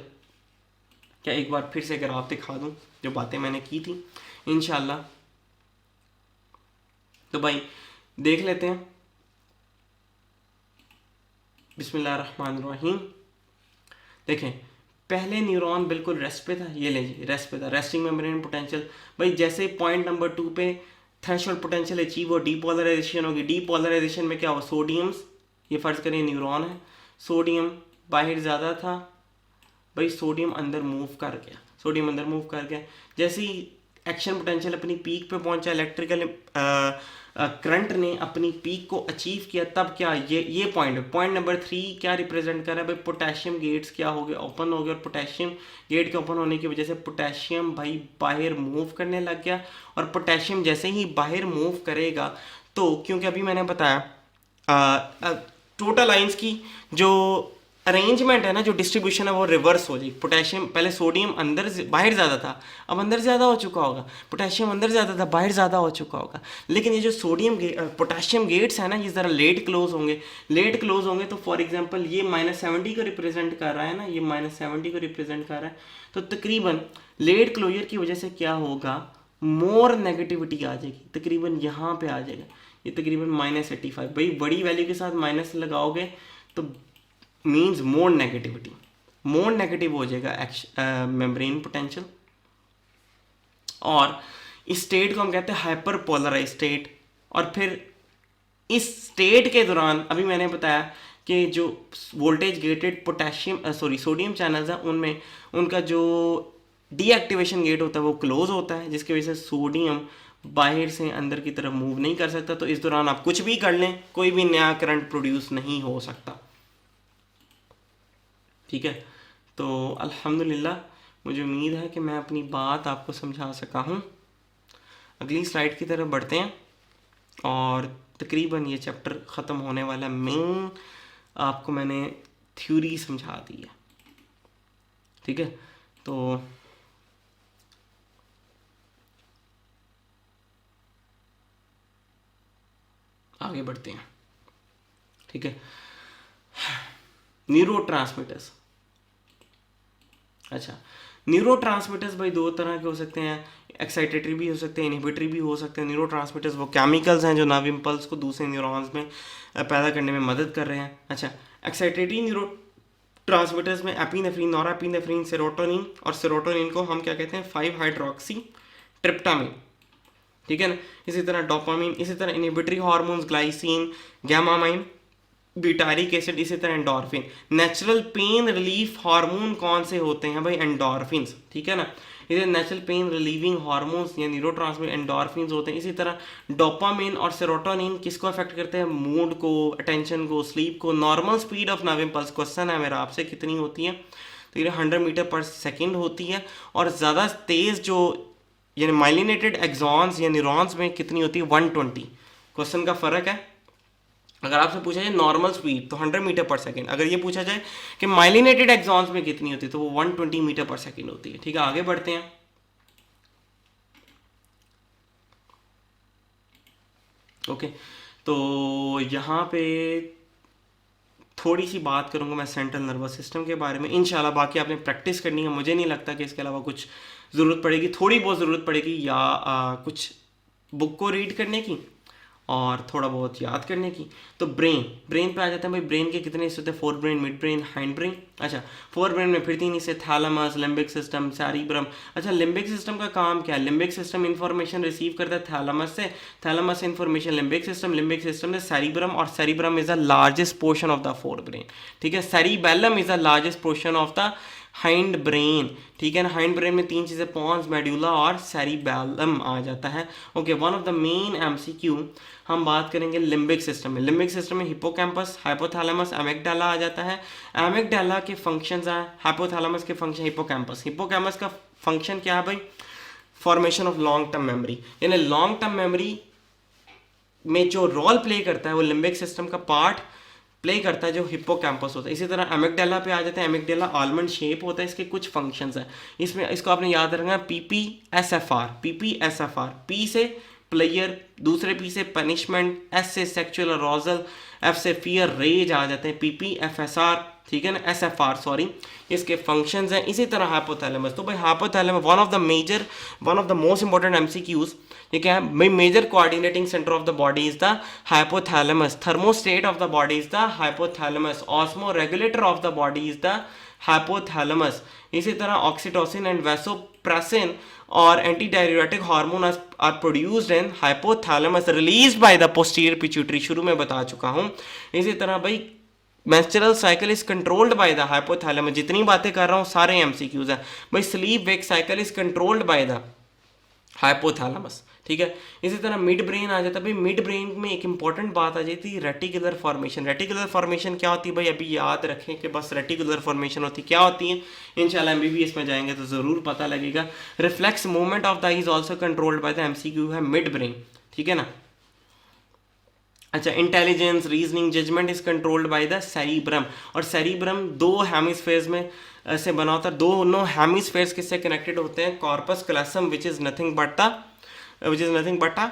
क्या एक बार फिर से ग्राफ दिखा दूं, जो बातें मैंने की थी इंशाल्लाह। तो भाई देख लेते हैं, बिस्मिल्लाहिर्रहमानिर्रहीम। देखें पहले न्यूरॉन बिल्कुल रेस्ट पे था, ये लीजिए रेस्ट पे था, रेस्टिंग मेम्ब्रेन पोटेंशियल। भाई जैसे पॉइंट नंबर 2 पे थ्रेशोल्ड पोटेंशियल अचीव हो, डीपोलराइजेशन होगी। डीपोलराइजेशन में क्या हो, सोडियम्स, ये फर्ज करें न्यूरॉन है, सोडियम बाहर ज़्यादा था, भाई सोडियम अंदर मूव कर गया, सोडियम अंदर मूव कर गया। जैसे ही एक्शन पोटेंशियल अपनी पीक पे पहुंचा, इलेक्ट्रिकल करंट ने अपनी पीक को अचीव किया, तब क्या ये पॉइंट नंबर 3 क्या रिप्रेजेंट कर रहा है भाई, पोटेशियम गेट्स क्या हो गए, ओपन हो गए, और पोटेशियम गेट के ओपन होने की वजह से पोटेशियम भाई बाहर मूव करने लग गया। और पोटेशियम जैसे ही बाहर मूव करेगा, तो क्योंकि अभी मैंने बताया टोटल आइंस की जो अरेंजमेंट है ना, जो डिस्ट्रीब्यूशन है वो रिवर्स हो जाएगी। पोटेशियम पहले सोडियम अंदर बाहर ज़्यादा था, अब अंदर ज़्यादा हो चुका होगा, पोटेशियम अंदर ज़्यादा था, बाहर ज़्यादा हो चुका होगा। लेकिन ये जो पोटेशियम गेट्स है ना, ये ज़रा लेट क्लोज होंगे, लेट क्लोज होंगे। तो फॉर एग्जांपल ये -70 को रिप्रेजेंट कर रहा है ना, ये -70 को रिप्रेजेंट कर रहा है, तो तकरीबन लेट क्लोजर की वजह से क्या होगा, मोर नेगेटिविटी आ जाएगी, तकरीबन यहाँ पे आ जाएगा, ये तकरीबन -85। भाई बड़ी वैल्यू के साथ माइनस लगाओगे तो means more negativity, more negative हो जाएगा मेम्ब्रेन पोटेंशियल। और इस स्टेट को हम कहते हैं हाइपर पोलराइज स्टेट। और फिर इस स्टेट के दौरान अभी मैंने बताया कि जो वोल्टेज गेटेड सोडियम चैनल्स हैं, उनमें उनका जो डीएक्टिवेशन गेट होता है वो क्लोज होता है, जिसकी वजह से सोडियम बाहर से अंदर की तरफ मूव नहीं कर सकता। तो इस दौरान आप कुछ भी कर लें, कोई भी नया करंट प्रोड्यूस नहीं हो सकता। ठीक है, तो अल्हम्दुलिल्लाह मुझे उम्मीद है कि मैं अपनी बात आपको समझा सका हूँ। अगली स्लाइड की तरफ बढ़ते हैं और तकरीबन ये चैप्टर ख़त्म होने वाला। मेन आपको मैंने थ्योरी समझा दी है, ठीक है। तो आगे बढ़ते हैं, ठीक है। न्यूरोट्रांसमीटर्स, अच्छा न्यूरोट्रांसमीटर्स भाई दो तरह के हो सकते हैं, एक्साइटेटरी भी हो सकते हैं, इनहिबिटरी भी हो सकते हैं। न्यूरोट्रांसमीटर्स वो केमिकल्स हैं जो नर्व इम्पल्स को दूसरे न्यूरॉन्स में पैदा करने में मदद कर रहे हैं। अच्छा, एक्साइटेटरी न्यूरो ट्रांसमीटर्स में एपिनेफ्रीन, नॉरएपिनेफ्रीन, सेरोटोनिन, और सेरोटोनिन को हम क्या कहते हैं, 5 हाइड्रोक्सी ट्रिप्टामिन, ठीक है ना। इसी तरह डोपामिन, इसी तरह inhibitory hormones glycine, gamma amine, butyric acid, इसी तरह endorphin. Natural pain relief hormone कौन से होते हैं भाई, एंडोर्फिन्स, ठीक है ना। इसे नेचुरल पेन रिलीविंग हार्मोन्स या न्यूरोट्रांसमीटर एंडोर्फिन्स होते हैं। इसी तरह डोपामिन और सेरोटोनिन किसको अफेक्ट करते हैं, मूड को, अटेंशन को, स्लीप को। Normal speed of nerve impulse, question है मेरा आपसे, कितनी होती है, तो ये 100 मीटर पर सेकेंड होती है। और ज़्यादा तेज़ जो यानी माइलिनेटेड एक्सॉन्स या न्यूरॉन्स में कितनी होती है, 120। क्वेश्चन का फ़र्क है। अगर आपसे पूछा जाए नॉर्मल स्पीड तो 100 मीटर पर सेकेंड, अगर ये पूछा जाए कि माइलिनेटेड एक्सॉन्स में कितनी होती है तो वो 120 मीटर पर सेकेंड होती है, ठीक है। आगे बढ़ते हैं। ओके, तो यहाँ पे थोड़ी सी बात करूँगा मैं सेंट्रल नर्वस सिस्टम के बारे में इंशाल्लाह। बाकी आपने प्रैक्टिस करनी है, मुझे नहीं लगता कि इसके अलावा कुछ ज़रूरत पड़ेगी, थोड़ी बहुत ज़रूरत पड़ेगी या कुछ बुक को रीड करने की और थोड़ा बहुत याद करने की। तो ब्रेन पे आ जाते हैं भाई। ब्रेन के कितने हिस्से होते हैं, fore brain, mid brain, hind brain. अच्छा, फोर ब्रेन में फिर 3 हिस्से, थैलेमस, लिम्बिक सिस्टम, सेरिब्रम। अच्छा, लिम्बिक सिस्टम का काम क्या है, लिम्बिक सिस्टम इन्फॉर्मेशन रिसीव करता है थैलेमस से, थैलेमस से इन्फॉर्मेशन लिम्बिक सिस्टम से सेरिब्रम, और cerebrum is the largest portion of the fore brain, ठीक है। Cerebellum is the largest portion of the hind brain, ठीक है ना। हाइंड ब्रेन में 3 चीज़ें, पॉन्स, मेडुला और सेरिबेलम आ जाता है। Okay, one of the main MCQ हम बात करेंगे लिम्बिक सिस्टम में। लिम्बिक सिस्टम में हिपोकैम्पस, हाइपोथैलेमस, एमिगडाला आ जाता है। एमिगडाला के फंक्शंस हैं, हाइपोथैलेमस के फंक्शन, हिपोकैम्पस। हिपोकैम्पस का फंक्शन क्या है भाई, formation of long term memory, यानी लॉन्ग टर्म मेमोरी में जो रोल प्ले करता है वो लिम्बिक सिस्टम का पार्ट प्ले करता है जो हिप्पोकैम्पस होता है। इसी तरह एमिगडाला पे आ जाते हैं। एमिगडाला आलमंड शेप होता है, इसके कुछ फंक्शंस हैं। इसमें इसको आपने याद रखना, PPSFR, PPSFR, P से प्लेयर, दूसरे P से पनिशमेंट, S से सेक्सुअल अराउजल, F से फियर, रेज आ जाते हैं, PPFSR, ठीक है ना, SFR सॉरी, इसके फंक्शंस हैं। इसी तरह हाइपोथैलेमस, तो भाई hypothalamus one of the most important MCQs, ये क्या है भाई, major coordinating centre of the body is the hypothalamus, thermostat of the body is the hypothalamus, osmo regulator of the body is the hypothalamus. इसी तरह oxytocin and vasopressin और anti diuretic hormone are produced in hypothalamus released by the posterior pituitary, शुरू में बता चुका हूं। इसी तरह भाई menstrual cycle is controlled by the hypothalamus, जितनी बातें कर रहा हूं सारे एमसीक्यूज हैं भाई। Sleep wake cycle is controlled by the hypothalamus, ठीक है। इसी तरह मिड ब्रेन आ जाता है भाई। मिड ब्रेन में एक इंपॉर्टेंट बात आ जाती है रेटिकुलर फॉर्मेशन। रेटिकुलर फॉर्मेशन क्या होती है भाई, अभी याद रखें कि बस रेटिकुलर फॉर्मेशन होती क्या होती है, इंशाल्लाह एमबीबीएस में जाएंगे तो ज़रूर पता लगेगा। Reflex movement of the eye is also controlled by the MCQ है मिड ब्रेन, ठीक है ना। अच्छा, intelligence, reasoning, judgement is controlled by the cerebrum. और सेरिब्रम दो हेमिस्फेयर्स में से बना होता है। दोनों हेमिस्फेयर्स किससे कनेक्टेड होते हैं, corpus callosum which is nothing but a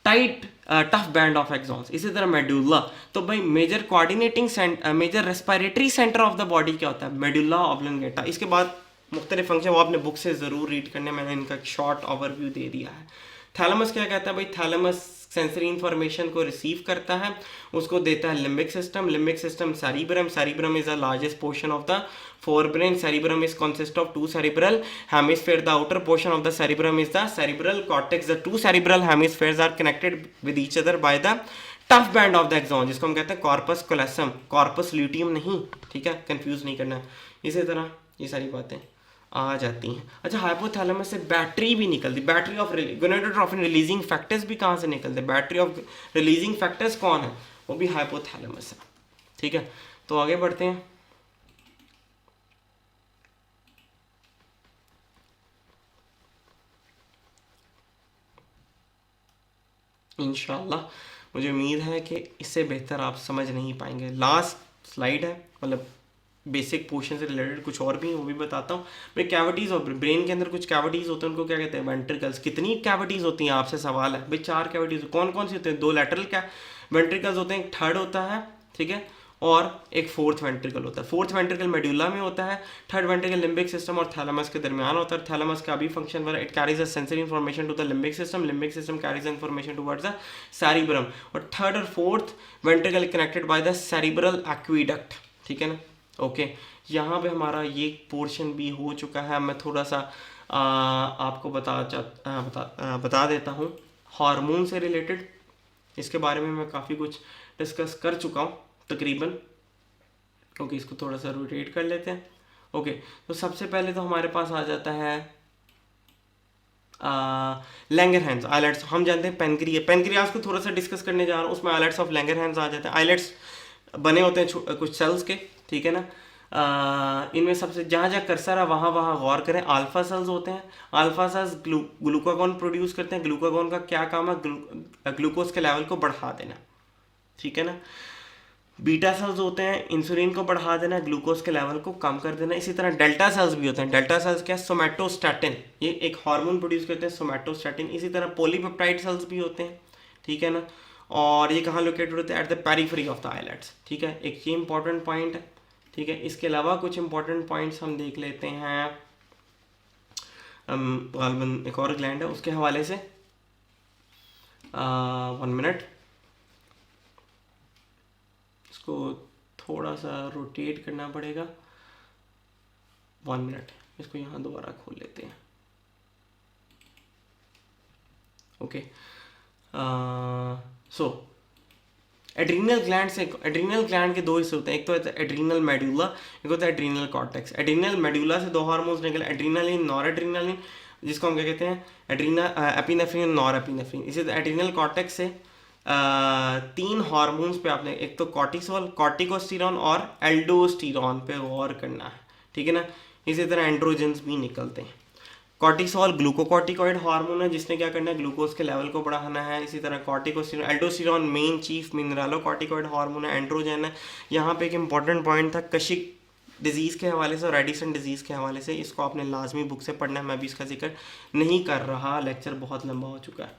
tight tough band of axons. इसी तरह मेडुला, तो भाई major respiratory centre of the body क्या होता है, मेडुला ऑब्लोंगेटा। इसके बाद मुख्तलिफ फंक्शन वो आपने बुक से ज़रूर रीड करने, मैंने इनका शॉर्ट ओवरव्यू दे दिया है। थैलेमस क्या कहता है भाई, थैलेमस सेंसरी इंफॉर्मेशन को रिसीव करता है, उसको देता है limbic system. Limbic system cerebrum, cerebrum is the largest portion of the forebrain. Cerebrum is consist of two cerebral hemisphere. The outer portion of the cerebrum is the cerebral cortex. The two cerebral hemispheres are connected with each other by the tough band of the axon, जिसको हम कहते हैं corpus callosum, corpus luteum नहीं, ठीक है, confuse नहीं करना। इसी तरह ये सारी बातें आ जाती हैं। अच्छा, हाइपोथैलेमस से बैटरी भी निकलती, battery of gonadotrophin releasing factors भी कहाँ से निकलते हैं, बैटरी ऑफ रिलीजिंग फैक्टर्स कौन है, वो भी हाइपोथैलेमस है, ठीक है। तो आगे बढ़ते हैं। इंशाल्लाह मुझे उम्मीद है कि इससे बेहतर आप समझ नहीं पाएंगे। लास्ट स्लाइड है, मतलब बेसिक पोर्शन से रिलेटेड कुछ और भी वो भी बताता हूँ भाई। कैविटीज़ और ब्रेन के अंदर कुछ कैविटीज़ होते हैं, उनको क्या कहते हैं, वेंट्रिकल्स। कितनी कैविटीज़ होती हैं आपसे सवाल है भाई, 4 कैविटीज़। कौन कौन सी होते हैं, 2 लैटरल वेंट्रिकल्स होते हैं, एक थर्ड होता है, ठीक है, और एक फोर्थ वेंट्रिकल होता है। फोर्थ वेंट्रिकल मेडुला में होता है, थर्ड वेंट्रिकल लिम्बिक सिस्टम और थैलेमस के दरमियान होता है। थैलेमस का भी फंक्शन पर it carries a sensory information to the limbic system carries information towards the cerebrum. और थर्ड और fourth ventricle connected by the cerebral aqueduct, ठीक है ना। ओके, यहाँ पे हमारा ये पोर्शन भी हो चुका है। मैं थोड़ा सा आपको बता देता हूँ हार्मोन से रिलेटेड। इसके बारे में मैं काफ़ी कुछ डिस्कस कर चुका हूँ तकरीबन। ओके, इसको थोड़ा सा रोटेट कर लेते हैं। ओके, तो सबसे पहले तो हमारे पास आ जाता है लैंगरहैंस आइलेट्स। हम जानते हैं पेनक्रियास को थोड़ा सा डिस्कस करने जा रहा हूँ, उसमें आइलेट्स ऑफ लैंगरहैंस आ जाते हैं। आइलेट्स बने होते हैं कुछ सेल्स के, ठीक है ना। इनमें सबसे जहाँ जहाँ कर्सर है वहाँ वहाँ गौर करें। अल्फा सेल्स होते हैं, अल्फा सेल्स ग्लूकागॉन प्रोड्यूस करते हैं। ग्लूकागॉन का क्या काम है, ग्लूकोज के लेवल को बढ़ा देना, ठीक है ना। बीटा सेल्स होते हैं, इंसुलिन को बढ़ा देना, ग्लूकोज के लेवल को कम कर देना। इसी तरह डेल्टा सेल्स भी होते हैं। डेल्टा सेल्स क्या है, सोमैटोस्टैटिन, ये एक हार्मोन प्रोड्यूस करते हैं, सोमैटोस्टैटिन। इसी तरह पॉलीपेप्टाइड सेल्स भी होते हैं, ठीक है ना। और ये कहाँ लोकेटेड होते हैं, at the periphery of the islets, ठीक है। एक ये इंपॉर्टेंट पॉइंट है, ठीक है। इसके अलावा कुछ इंपॉर्टेंट पॉइंट्स हम देख लेते हैं। गालबन एक और ग्लैंड है, उसके हवाले से 1 मिनट, इसको थोड़ा सा रोटेट करना पड़ेगा। 1 मिनट, इसको यहाँ दोबारा खोल लेते हैं। ओके, सो एड्रीनल ग्लैंड के 2 हिस्से होते हैं। एक तो होता है एड्रीनल मेडुला, एक होता है एड्रीनल कॉर्टेक्स। एड्रीनल मेडुला से 2 हार्मोन्स निकले, एड्रीनलिन, नॉरएड्रीनलिन, जिसको हम क्या कहते हैं, एपिनेफ्रिन, नॉरएपिनेफ्रिन। इसी तरह एड्रीनल कॉर्टेक्स से 3 हार्मोन्स पे आपने, एक तो कॉर्टिसोल, कॉर्टिकोस्टेरॉन और एल्डोस्टेरॉन पे गौर करना है, ठीक है ना। इसी तरह एंड्रोजेंस भी निकलते हैं। कॉर्टिसोल ग्लूकोकॉर्टिकॉइड हार्मोन है, जिसने क्या करना है, ग्लूकोज के लेवल को बढ़ाना है। इसी तरह कॉर्टिकोस्टेरॉन, aldosterone main chief mineralocorticoid hormone है। एंड्रोजन है। यहाँ पे एक इंपॉर्टेंट पॉइंट था कशिक डिजीज़ के हवाले से और एडिसन डिजीज़ के हवाले से, इसको आपने लाजमी बुक से पढ़ना है। मैं भी इसका जिक्र नहीं कर रहा, लेक्चर बहुत लंबा हो चुका है,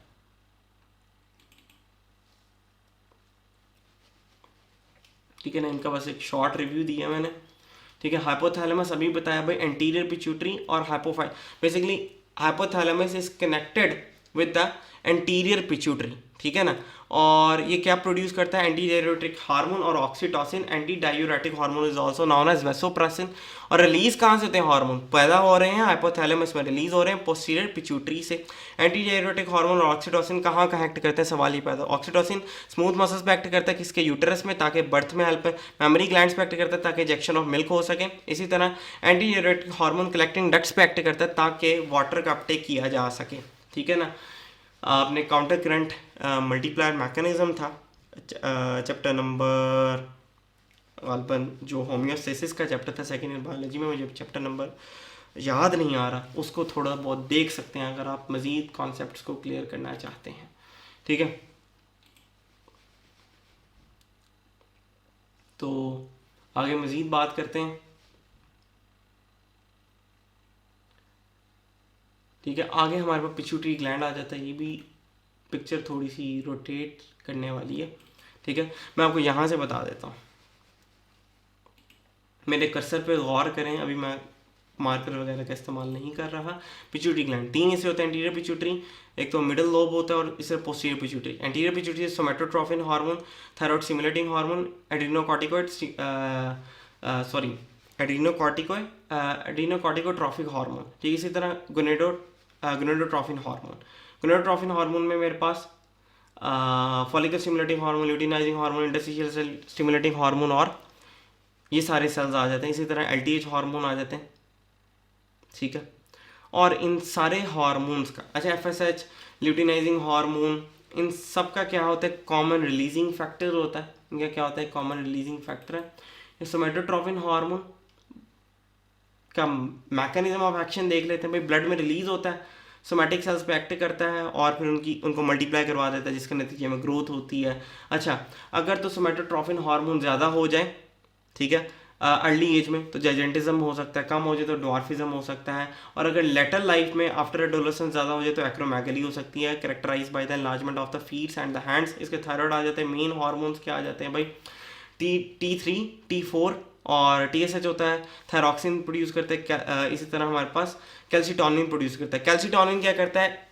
ठीक है ना। इनका बस एक शॉर्ट रिव्यू दिया मैंने, ठीक है। हाइपोथैलेमस अभी बताया भाई, एंटीरियर पिट्यूटरी और hypophyseal. Basically hypothalamus is connected with the anterior pituitary, ठीक है ना। और ये क्या प्रोड्यूस करता है, एंटी डायूरेटिक हार्मोन और oxytocin. Anti diuretic hormone is also known as vasopressin. और रिलीज कहाँ से होते हैं हार्मोन, पैदा हो रहे हैं हाइपोथैलेमस में, रिलीज हो रहे हैं पोस्टीरियर पिट्यूटरी से। एंटी डायूरेटिक हार्मोन और ऑक्सीटोसिन कहाँ कहाँ एक्ट करते हैं, सवाल ही पैदा। ऑक्सीटोसिन स्मूथ मसल्स पे एक्ट करता है, किसके, यूटेरस में, ताकि बर्थ में हेल्प है। मेमोरी ग्लैंड्स पे एक्ट करता है ताकि इंजेक्शन ऑफ मिल्क हो सके। इसी तरह anti diuretic hormone collecting ducts पे एक्ट करता है ताकि वाटर का अपटेक किया जा सके, ठीक है ना। आपने काउंटर करंट मल्टीप्लायर मैकेनिज्म था चैप्टर नंबर गालबन जो होम्योस्टेसिस का चैप्टर था सेकेंड ईयर बायोलॉजी में, मुझे चैप्टर नंबर याद नहीं आ रहा, उसको थोड़ा बहुत देख सकते हैं अगर आप मज़ीद कॉन्सेप्ट्स को क्लियर करना चाहते हैं, ठीक है। तो आगे मज़ीद बात करते हैं, ठीक है। आगे हमारे पास पिट्यूटरी ग्लैंड आ जाता है, ये भी पिक्चर थोड़ी सी रोटेट करने वाली है, ठीक है। मैं आपको यहाँ से बता देता हूँ, मेरे कर्सर पे गौर करें, अभी मैं मार्कर वगैरह का इस्तेमाल नहीं कर रहा। पिट्यूटरी ग्लैंड तीन हिस्से होते हैं एंटीरियर पिट्यूटरी, एक तो मिडिल लोब होता है और इससे posterior pituitary. Anterior pituitary somatotrophin hormone, thyroid stimulating hormone, adrenocorticoid sorry adrenocorticotrophic hormone, ठीक है। इसी तरह गोनेडोट्रोफिन हार्मोन, गोनेडोट्रोफिन हार्मोन में मेरे पास follicle stimulating hormone, luteinising hormone, interstitial cell stimulating hormone और ये सारे सेल्स आ जाते हैं। इसी तरह एलटीएच हार्मोन आ जाते हैं, ठीक है। और इन सारे हार्मोन्स का, अच्छा एफएसएच, ल्यूटिनाइजिंग हार्मोन, इन सब का क्या होता है, कॉमन रिलीजिंग फैक्टर होता है। इनका क्या होता है, कॉमन रिलीजिंग फैक्टर है। ये सोमेटोट्रोफिन हार्मोन का मैकेनिज्म ऑफ एक्शन देख लेते हैं भाई। ब्लड में रिलीज होता है, सोमैटिक सेल्स पे एक्ट करता है और फिर उनको मल्टीप्लाई करवा देता है, जिसके नतीजे में ग्रोथ होती है। अच्छा, अगर तो सोमेटोट्रोफिन हार्मोन ज़्यादा हो जाए, ठीक है, अर्ली एज में, तो जाइजेंटिज्म हो सकता है, कम हो जाए तो ड्वार्फिज्म हो सकता है। और अगर लेटर लाइफ में आफ्टर एडोलेसेंस ज़्यादा हो जाए तो एक्रोमेगली हो सकती है, characterise by the enlargement of the feets and the hands. इसके थायराइड आ जाते हैं। मेन हार्मोन्स क्या आ जाते हैं भाई, T3, T4 और TSH होता है, थायरॉक्सिन प्रोड्यूस करते हैं। इसी तरह हमारे पास कैल्सिटोनिन प्रोड्यूस करता है। कैल्सिटोनिन क्या करता है,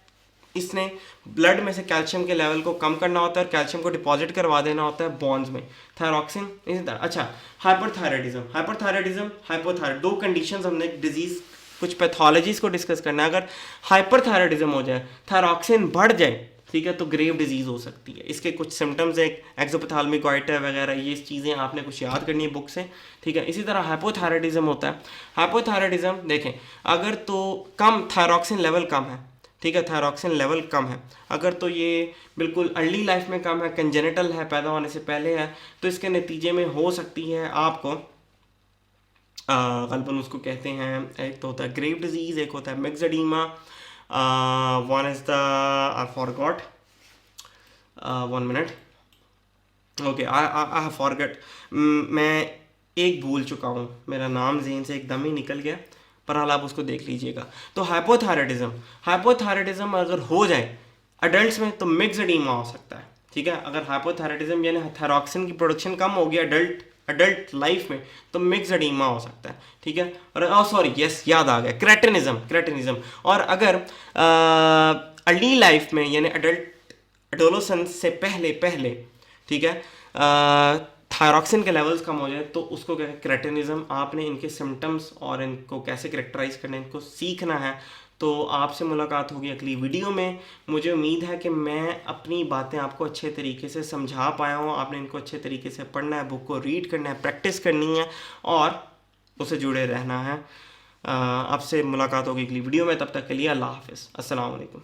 इसने ब्लड में से कैल्शियम के लेवल को कम करना होता है और कैल्शियम को डिपॉजिट करवा देना होता है बॉन्स में। थायरॉक्सिन इसी तरह। अच्छा, हाइपरथायराइडिज्म, हाइपोथायराइड, दो कंडीशंस हमने डिजीज कुछ पैथोलॉजीज को डिस्कस करना है। अगर हाइपरथायराइडिज्म हो जाए, थायरॉक्सिन बढ़ जाए, ठीक है, तो ग्रेव डिजीज हो सकती है। इसके कुछ सिम्टम्स है, एक्सोपैथाल्मिक गोइटर वगैरह, ये चीज़ें आपने कुछ याद करनी है बुक से, ठीक है। इसी तरह हाइपोथायराइडिज्म होता है। हाइपोथायराइडिज्म देखें, अगर तो कम थायरॉक्सिन लेवल कम है, ठीक है, थायरॉक्सिन लेवल कम है, अगर तो ये बिल्कुल अर्ली लाइफ में कम है, कंजेनिटल है, पैदा होने से पहले है, तो इसके नतीजे में हो सकती है आपको गलबन उसको कहते हैं, एक तो होता है ग्रेव डिजीज़, एक होता है mixed one is the I forgot 1 minute, okay, I forget, मैं एक भूल चुका हूँ, मेरा नाम ज़हन से एकदम ही निकल गया, पर हाल आप उसको देख लीजिएगा। तो हाइपोथायराइडिज्म अगर हो जाए अडल्ट में तो मिक्स्ड एडीमा हो सकता है, ठीक है। अगर हाइपोथायराइडिज्म यानी थायरॉक्सिन की प्रोडक्शन कम होगी अडल्ट लाइफ में, तो मिक्स्ड एडीमा हो सकता है, ठीक है। और सॉरी, यस, याद आ गया, क्रेटिनिज्म। और अगर अर्ली लाइफ में यानी एडोलेसेंस से पहले, ठीक है, थायरॉक्सिन के लेवल्स कम हो जाए तो उसको क्या है, क्रेटिनिज्म। आपने इनके सिम्टम्स और इनको कैसे करेक्टराइज करना है, इनको सीखना है। तो आपसे मुलाकात होगी अगली वीडियो में। मुझे उम्मीद है कि मैं अपनी बातें आपको अच्छे तरीके से समझा पाया हूँ। आपने इनको अच्छे तरीके से पढ़ना है, बुक को रीड करना है, प्रैक्टिस करनी है और उससे जुड़े रहना है। आपसे मुलाकात होगी अगली वीडियो में, तब तक के लिए अल्लाह हाफिज़, अस्सलाम वालेकुम।